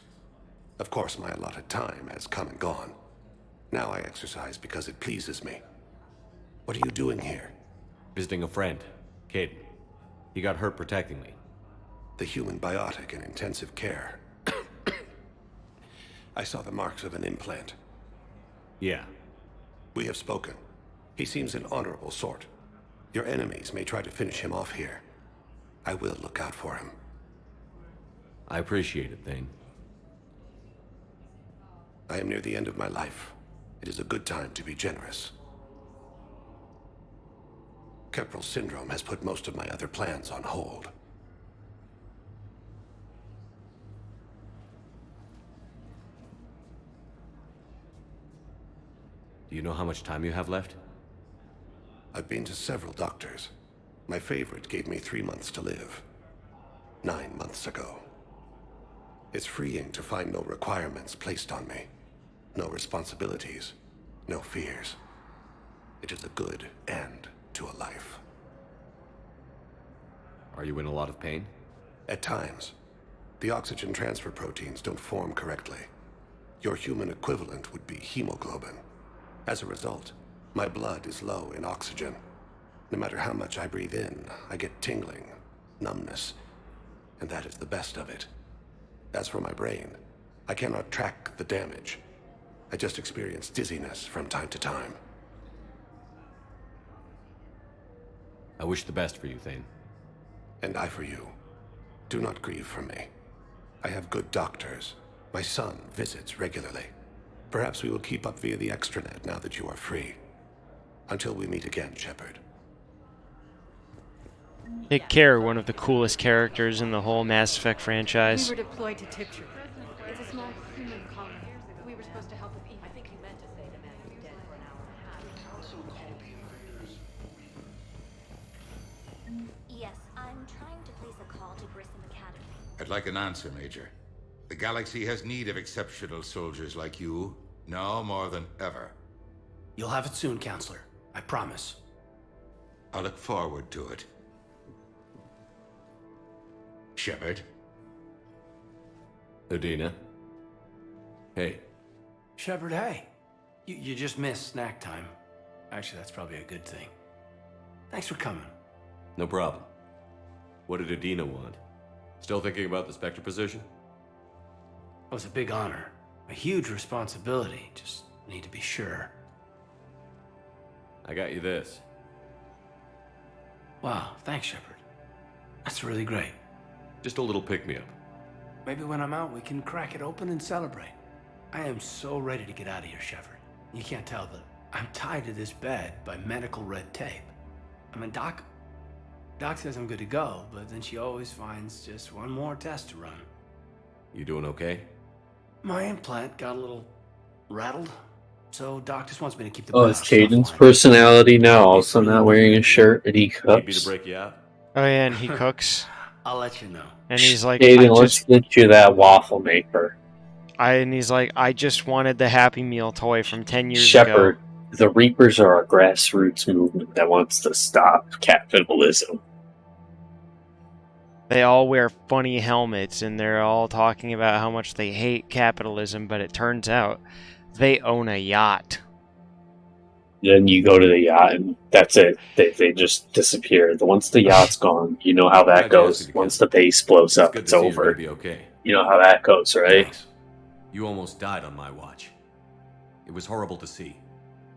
Of course, my allotted time has come and gone. Now I exercise because it pleases me. What are you doing here? Visiting a friend, Caden. He got hurt protecting me. The human biotic in intensive care. I saw the marks of an implant. Yeah. We have spoken. He seems an honorable sort. Your enemies may try to finish him off here. I will look out for him. I appreciate it, Thane. I am near the end of my life. It is a good time to be generous. Keppel syndrome has put most of my other plans on hold. Do you know how much time you have left? I've been to several doctors. My favorite gave me 3 months to live. 9 months ago. It's freeing to find no requirements placed on me. No responsibilities. No fears. It is a good end to a life. Are you in a lot of pain? At times. The oxygen transfer proteins don't form correctly. Your human equivalent would be hemoglobin. As a result, my blood is low in oxygen. No matter how much I breathe in, I get tingling, numbness, and that is the best of it. As for my brain, I cannot track the damage. I just experience dizziness from time to time. I wish the best for you, Thane. And I for you. Do not grieve for me. I have good doctors. My son visits regularly. Perhaps we will keep up via the extranet now that you are free. Until we meet again, Shepard. Nick Care, one of the coolest characters in the whole Mass Effect franchise. We were deployed to Tiptree. It's a small human colony. We were supposed to help the people. I think you meant to say the man who's dead for an hour and a half. Yes, I'm trying to place a call to Grissom Academy. I'd like an answer, Major. The galaxy has need of exceptional soldiers like you, now more than ever. You'll have it soon, Counselor. I promise. I look forward to it. Shepard? Udina? Hey. Shepard, hey. You just missed snack time. Actually, that's probably a good thing. Thanks for coming. No problem. What did Udina want? Still thinking about the Spectre position? It was a big honor. A huge responsibility. Just need to be sure. I got you this. Wow, thanks, Shepard. That's really great. Just a little pick-me-up. Maybe when I'm out, we can crack it open and celebrate. I am so ready to get out of here, Shepard. You can't tell, but I'm tied to this bed by medical red tape. I mean, Doc says I'm good to go, but then she always finds just one more test to run. You doing okay? My implant got a little rattled, so Doc just wants me to keep the Oh, it's Caden's personality now, also not wearing a shirt, and he Maybe to cooks. break you out? Oh yeah, and he cooks. I'll let you know. And he's like, Caden, let's get you that waffle maker. I just wanted the Happy Meal toy from 10 years Shepard, ago. the Reapers are a grassroots movement that wants to stop capitalism. They all wear funny helmets and they're all talking about how much they hate capitalism, but it turns out they own a yacht. Then you go to the yacht and that's it. They just disappear. Once the yacht's gone, you know how that goes. Once the base blows up, it's over. Be okay. You know how that goes, right? Thanks. You almost died on my watch. It was horrible to see.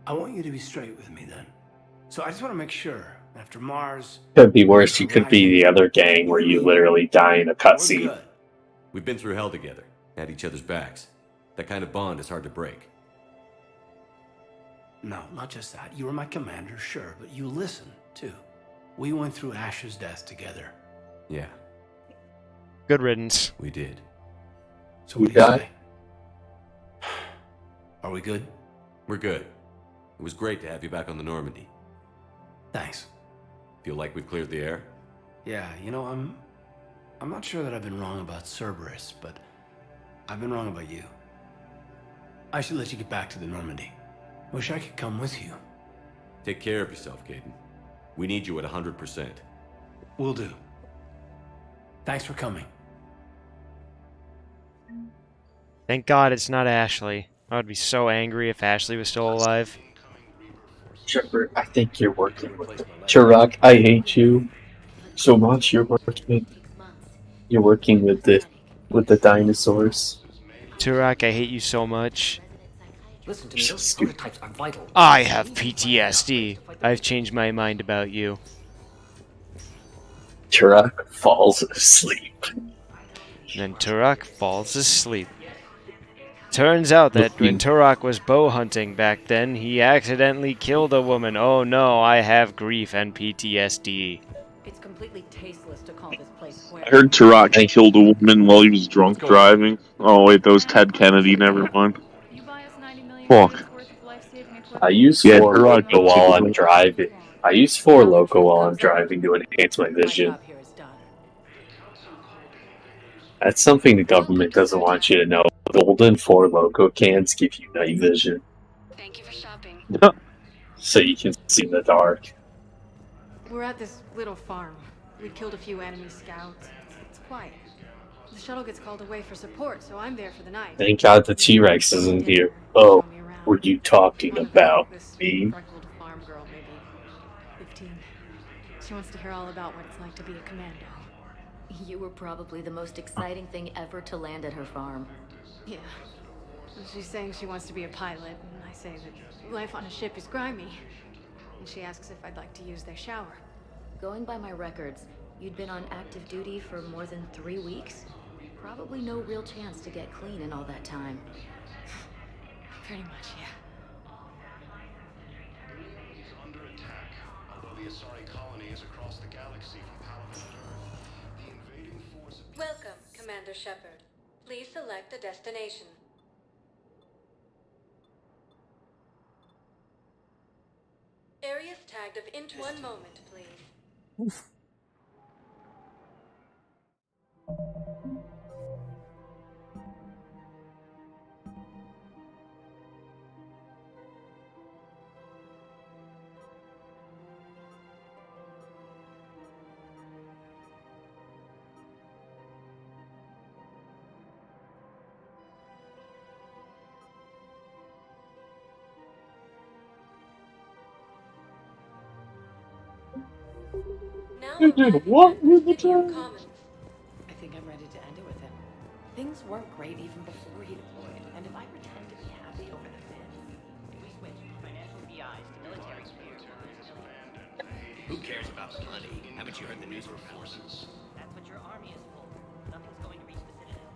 I want you to be straight with me then. So I just want to make sure, after Mars... Could be worse. You could be the other gang where you literally die in a cutscene. We've been through hell together, at each other's backs. That kind of bond is hard to break. No, not just that. You were my commander, sure, but you listened, too. We went through Ash's death together. Yeah. Good riddance. We did. So what You do you got say? Are we good? We're good. It was great to have you back on the Normandy. Thanks. Feel like we've cleared the air? Yeah, you know, I'm not sure that I've been wrong about Cerberus, but I've been wrong about you. I should let you get back to the Normandy. Wish I could come with you. Take care of yourself, Caden. We need you at 100%. Will do. Thanks for coming. Thank God it's not Ashley. I would be so angry if Ashley was still alive. Shepard, I think you're working with Turok. I hate you so much. You're working with the dinosaurs. Turok, I hate you so much. Listen to me, those prototypes are vital. I have PTSD. I've changed my mind about you. Turok falls asleep. Then Turok falls asleep. Turns out that when Turok was bow hunting back then, he accidentally killed a woman. Oh no, I have grief and PTSD. It's completely tasteless to call this place I heard Turok killed a woman while he was drunk driving. Oh wait, that was Ted Kennedy. Never mind. Fuck. I use Yeah, 4 Turok loco while killed I'm him. driving. I use 4 loco while I'm driving to enhance my vision. That's something the government doesn't want you to know. Golden 4 loco cans give you night vision. Thank you for shopping. So you can see in the dark. We're at this little farm. We killed a few enemy scouts. It's quiet. The shuttle gets called away for support, so I'm there for the night. Thank God the T-Rex isn't here. Oh, were you talking about me? Freckled farm girl, maybe 15. She wants to hear all about what it's like to be a commando. You were probably the most exciting thing ever to land at her farm. Yeah. And she's saying she wants to be a pilot, and I say that life on a ship is grimy. And she asks if I'd like to use their shower. Going by my records, you'd been on active duty for more than 3 weeks. Probably no real chance to get clean in all that time. Pretty much, yeah. Welcome, Commander Shepard. Please select a destination. Areas tagged of int. One moment, please. Now What with the Commons. I think I'm ready to end it with him. Things weren't great even before he deployed, and if I pretend to be happy over the fence, we switch from financial BIs to military spheres. Who cares about the money? Haven't you heard the news reports? That's what your army is for. Nothing's going to reach the Citadel.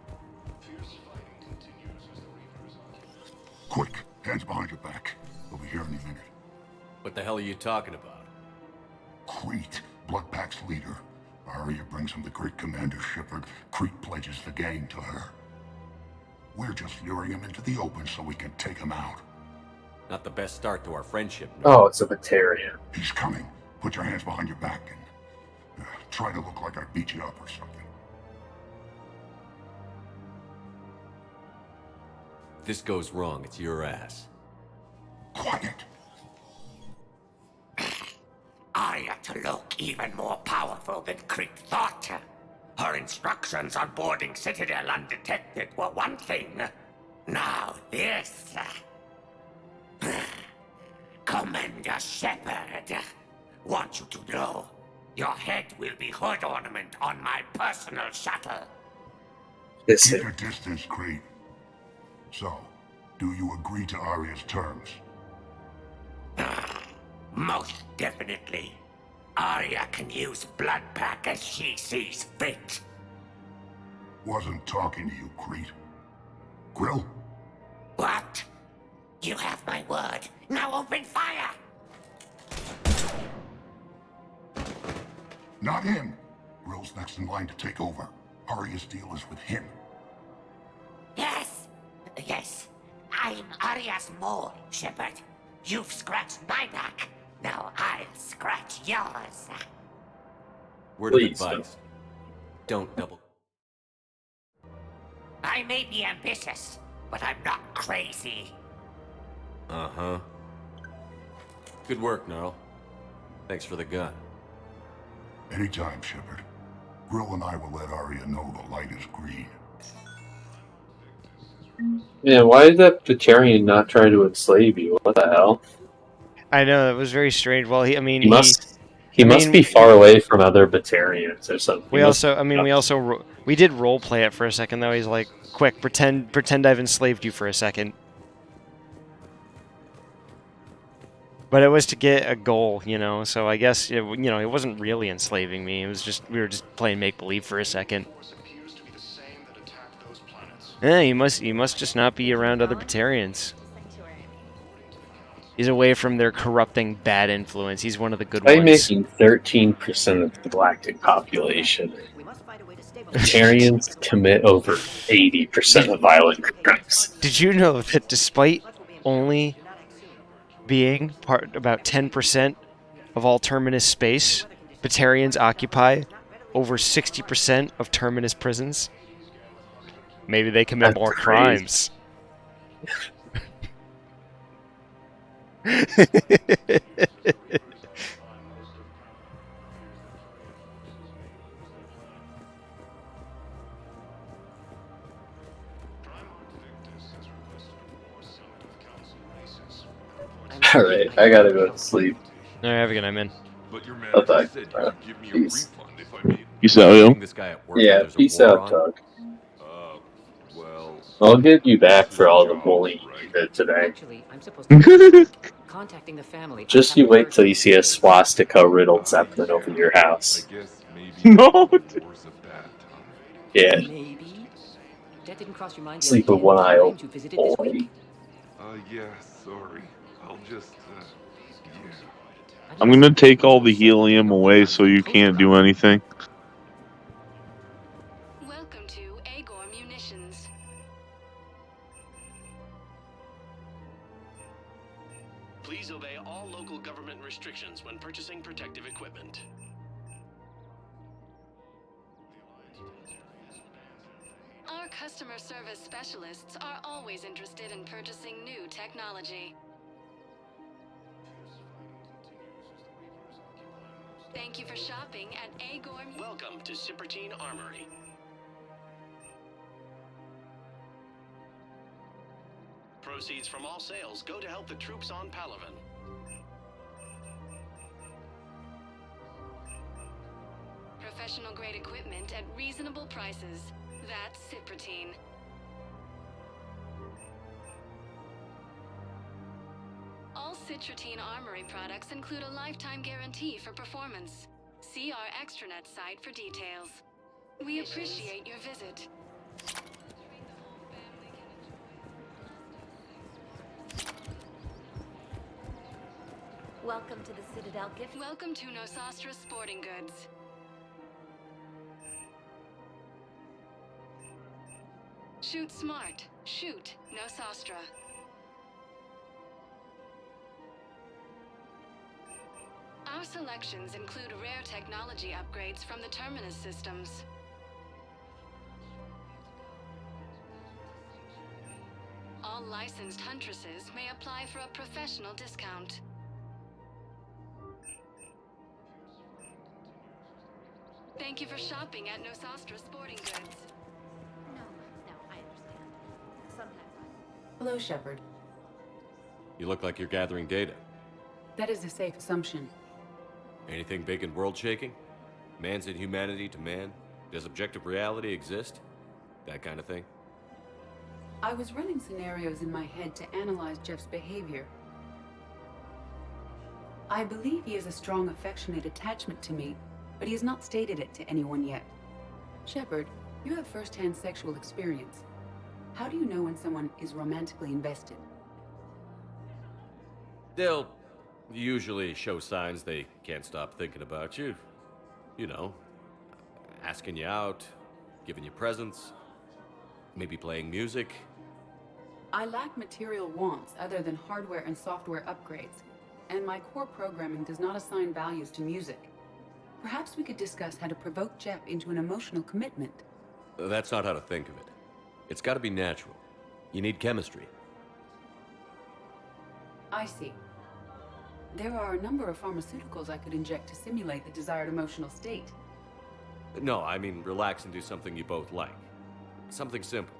Quick, hands behind your back. We'll be here any minute. What the hell are you talking about? Crete, Bloodpack's leader. Arya brings him the great Commander Shepard. Crete pledges the gang to her. We're just luring him into the open so we can take him out. Not the best start to our friendship. Oh, it's a Batarian. He's coming. Put your hands behind your back and try to look like I beat you up or something. If this goes wrong, it's your ass. Quiet. Arya to look even more powerful than Crete thought. Her instructions on boarding Citadel undetected were one thing. Now this. Commander Shepard, want you to know, your head will be hood ornament on my personal shuttle. Keep your distance, Crete. So, do you agree to Arya's terms? Most definitely. Arya can use Bloodpack as she sees fit. Wasn't talking to you, Crete. Grill? What? You have my word. Now open fire! Not him. Grill's next in line to take over. Arya's deal is with him. I'm Arya's mole, Shepard. You've scratched my back. Now I'll scratch yours. Word of Please advice. Don't double. I may be ambitious, but I'm not crazy. Uh-huh. Good work, Gnarl. Thanks for the gun. Anytime, Shepard. Grill and I will let Arya know the light is green. Yeah, why is that Batarian not trying to enslave you? What the hell? I know it was very strange. Well, I mean, He must be far away from other Batarians or something. We we did role play it for a second though. He's like, "Quick, pretend I've enslaved you for a second." But it was to get a goal, you know. So I guess it wasn't really enslaving me. It was just we were just playing make believe for a second. Yeah, he must just not be around other Batarians. He's away from their corrupting bad influence. He's one of the good ones. I'm making 13% of the galactic population. Batarians commit over 80% of violent crimes. Did you know that despite only being about 10% of all Terminus space, Batarians occupy over 60% of Terminus prisons? Maybe they commit more crimes. Alright, I gotta go to sleep. Alright, have a good night, man. Bye-bye. Peace. Peace out, yo. Yeah, peace out, Doug. I'll get you back for all the bullying you did today. Actually, I'm supposed to contacting the family. Just you wait till you see a swastika-riddled Zeppelin over your house. No! Yeah. Maybe. That didn't cross your mind the Sleep other with day one when eye you open, visited this boy. week? Yeah, sorry. I'll just, I'm gonna take all the helium away so you can't do anything. Welcome to Agor Munitions. Please obey all local government restrictions when purchasing protective equipment. Our customer service specialists are always interested in purchasing new technology. Thank you for shopping at Agor. Welcome to Cypertine Armory. Proceeds from all sales go to help the troops on Palaven. Professional grade equipment at reasonable prices. That's Cypertine. All Cypertine Armory products include a lifetime guarantee for performance. See our extranet site for details. We appreciate your visit. Welcome to the Citadel gift. Welcome to Nosastra Sporting Goods. Shoot smart. Shoot Nosastra. Our selections include rare technology upgrades from the Terminus systems. All licensed huntresses may apply for a professional discount. Thank you for shopping at Nosastra Sporting Goods. No, I understand. Sometimes Hello, Shepard. You look like you're gathering data. That is a safe assumption. Anything big and world-shaking? Man's inhumanity to man? Does objective reality exist? That kind of thing? I was running scenarios in my head to analyze Jeff's behavior. I believe he has a strong affectionate attachment to me, but he has not stated it to anyone yet. Shepard, you have first-hand sexual experience. How do you know when someone is romantically invested? They'll usually show signs they can't stop thinking about you. You know, asking you out, giving you presents, maybe playing music. I lack material wants other than hardware and software upgrades, and my core programming does not assign values to music. Perhaps we could discuss how to provoke Jep into an emotional commitment. That's not how to think of it. It's got to be natural. You need chemistry. I see. There are a number of pharmaceuticals I could inject to simulate the desired emotional state. No, I mean relax and do something you both like. Something simple.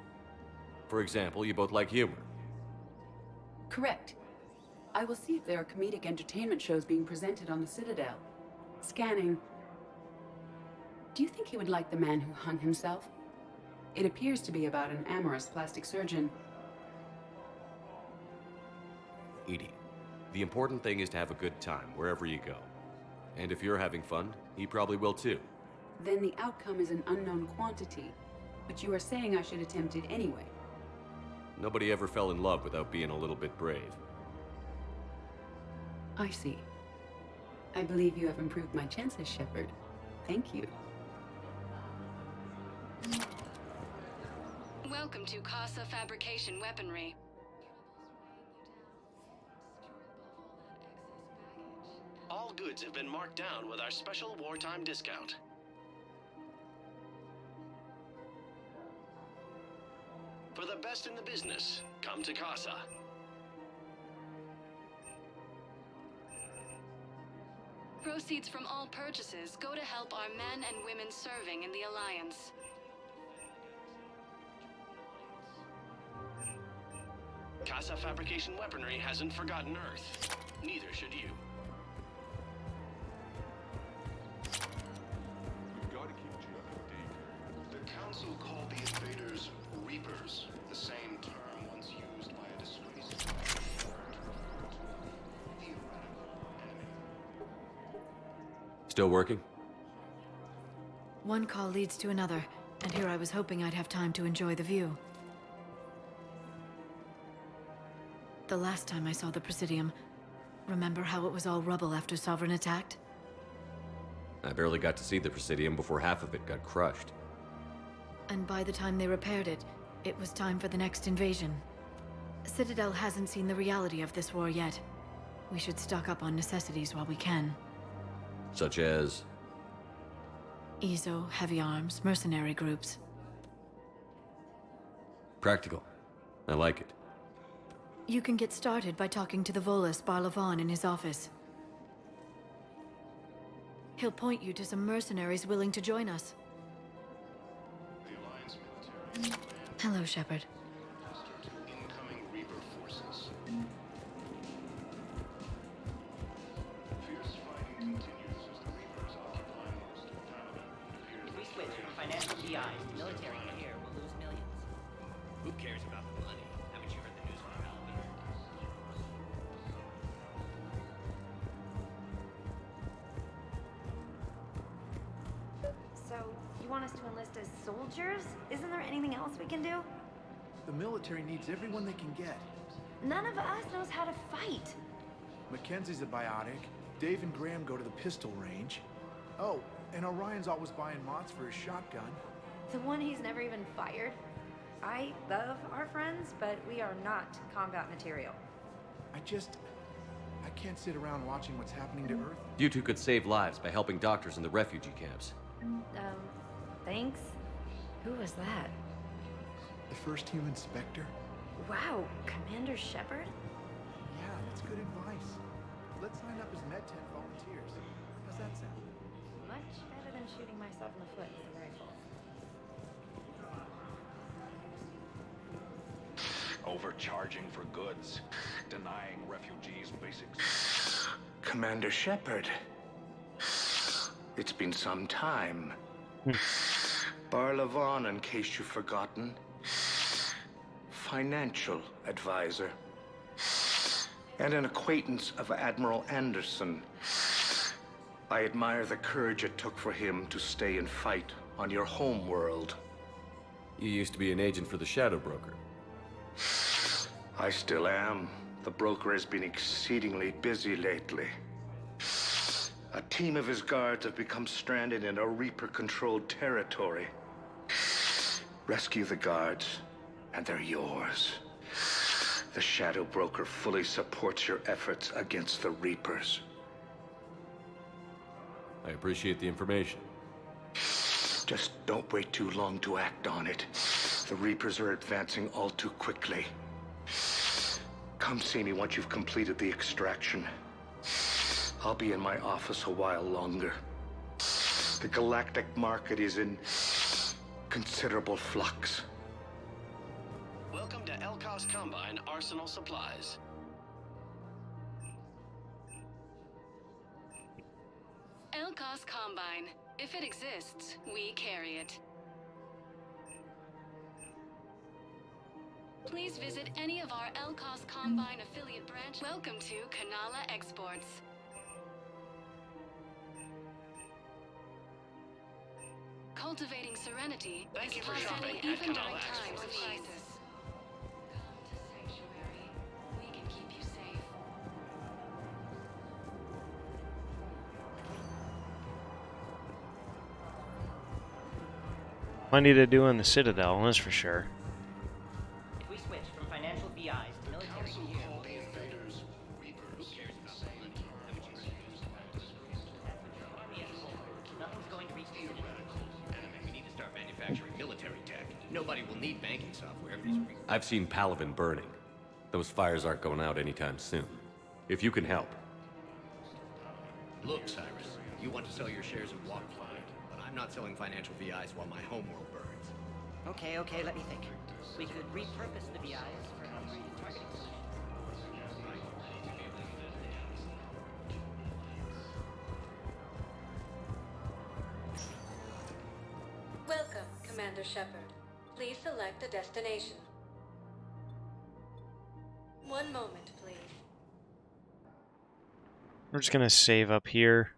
For example, you both like humor. Correct. I will see if there are comedic entertainment shows being presented on the Citadel. Scanning. Do you think he would like The Man Who Hung Himself? It appears to be about an amorous plastic surgeon. Edie, the important thing is to have a good time wherever you go. And if you're having fun, he probably will too. Then the outcome is an unknown quantity, but you are saying I should attempt it anyway. Nobody ever fell in love without being a little bit brave. I see. I believe you have improved my chances, Shepard. Thank you. Welcome to Casa Fabrication Weaponry. All goods have been marked down with our special wartime discount. For the best in the business, come to Casa. Proceeds from all purchases go to help our men and women serving in the Alliance. Casa Fabrication Weaponry hasn't forgotten Earth. Neither should you. We've got to keep Jep updated. The Council called the invaders Reapers, the same term once used by a disgraced Still working? One call leads to another, and here I was hoping I'd have time to enjoy the view. The last time I saw the Presidium, remember how it was all rubble after Sovereign attacked? I barely got to see the Presidium before half of it got crushed. And by the time they repaired it, it was time for the next invasion. Citadel hasn't seen the reality of this war yet. We should stock up on necessities while we can. Such as? EZO, heavy arms, mercenary groups. Practical. I like it. You can get started by talking to the Volus Barlavon in his office. He'll point you to some mercenaries willing to join us. Hello, Shepard. incoming Reaper forces. Fierce fighting continues as the Reapers occupy most of town. If we switch from financial GIs to military here, we'll lose millions. Who cares about the money? Haven't you heard the news from Alabama? So, you want us to enlist as soldiers? Isn't there anything else we can do? The military needs everyone they can get. None of us knows how to fight. Mackenzie's a biotic. Dave and Graham go to the pistol range. Oh, and Orion's always buying mods for his shotgun. The one he's never even fired. I love our friends, but we are not combat material. I can't sit around watching what's happening to Earth. You two could save lives by helping doctors in the refugee camps. Thanks? Who was that? The first human Spectre? Wow, Commander Shepard? Yeah, that's good advice. Let's sign up as Med-10 volunteers. How's that sound? Much better than shooting myself in the foot with a rifle. Overcharging for goods, denying refugees basics. Commander Shepard. It's been some time. Barlavon, in case you've forgotten. Financial advisor. And an acquaintance of Admiral Anderson. I admire the courage it took for him to stay and fight on your home world. You used to be an agent for the Shadow Broker. I still am. The broker has been exceedingly busy lately. A team of his guards have become stranded in a Reaper-controlled territory. Rescue the guards, and they're yours. The Shadow Broker fully supports your efforts against the Reapers. I appreciate the information. Just don't wait too long to act on it. The Reapers are advancing all too quickly. Come see me once you've completed the extraction. I'll be in my office a while longer. The galactic market is in considerable flux. Welcome to Elkos Combine Arsenal Supplies. Elkos Combine. If it exists, we carry it. Please visit any of our Elkos Combine affiliate branches. Welcome to Kanala Exports. Cultivating serenity Thank is you for possible shopping at even during Kanala times of Exports. crisis. Come to Sanctuary. We can keep you safe. Plenty to do in the Citadel, that's for sure. If we switch from financial VIs to military gear, nothing's going to reach the Citadel. We need to start manufacturing military tech. Nobody will need banking software. I've seen Palaven burning. Those fires aren't going out anytime soon. If you can help. Look, Cyrus, you want to sell your shares in Walkfind, but I'm not selling financial VIs while my homeworld burns. Okay, let me think. We could repurpose the VIs for an upgraded targeting solution. Welcome, Commander Shepard. Please select a destination. One moment, please. We're just gonna save up here.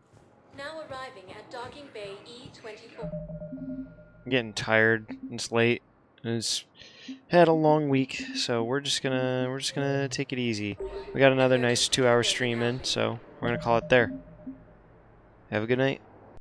Now arriving at Docking Bay E-24. I'm getting tired. It's late. It's had a long week, so we're just gonna take it easy. We got another nice 2-hour stream in, so we're gonna call it there. Have a good night.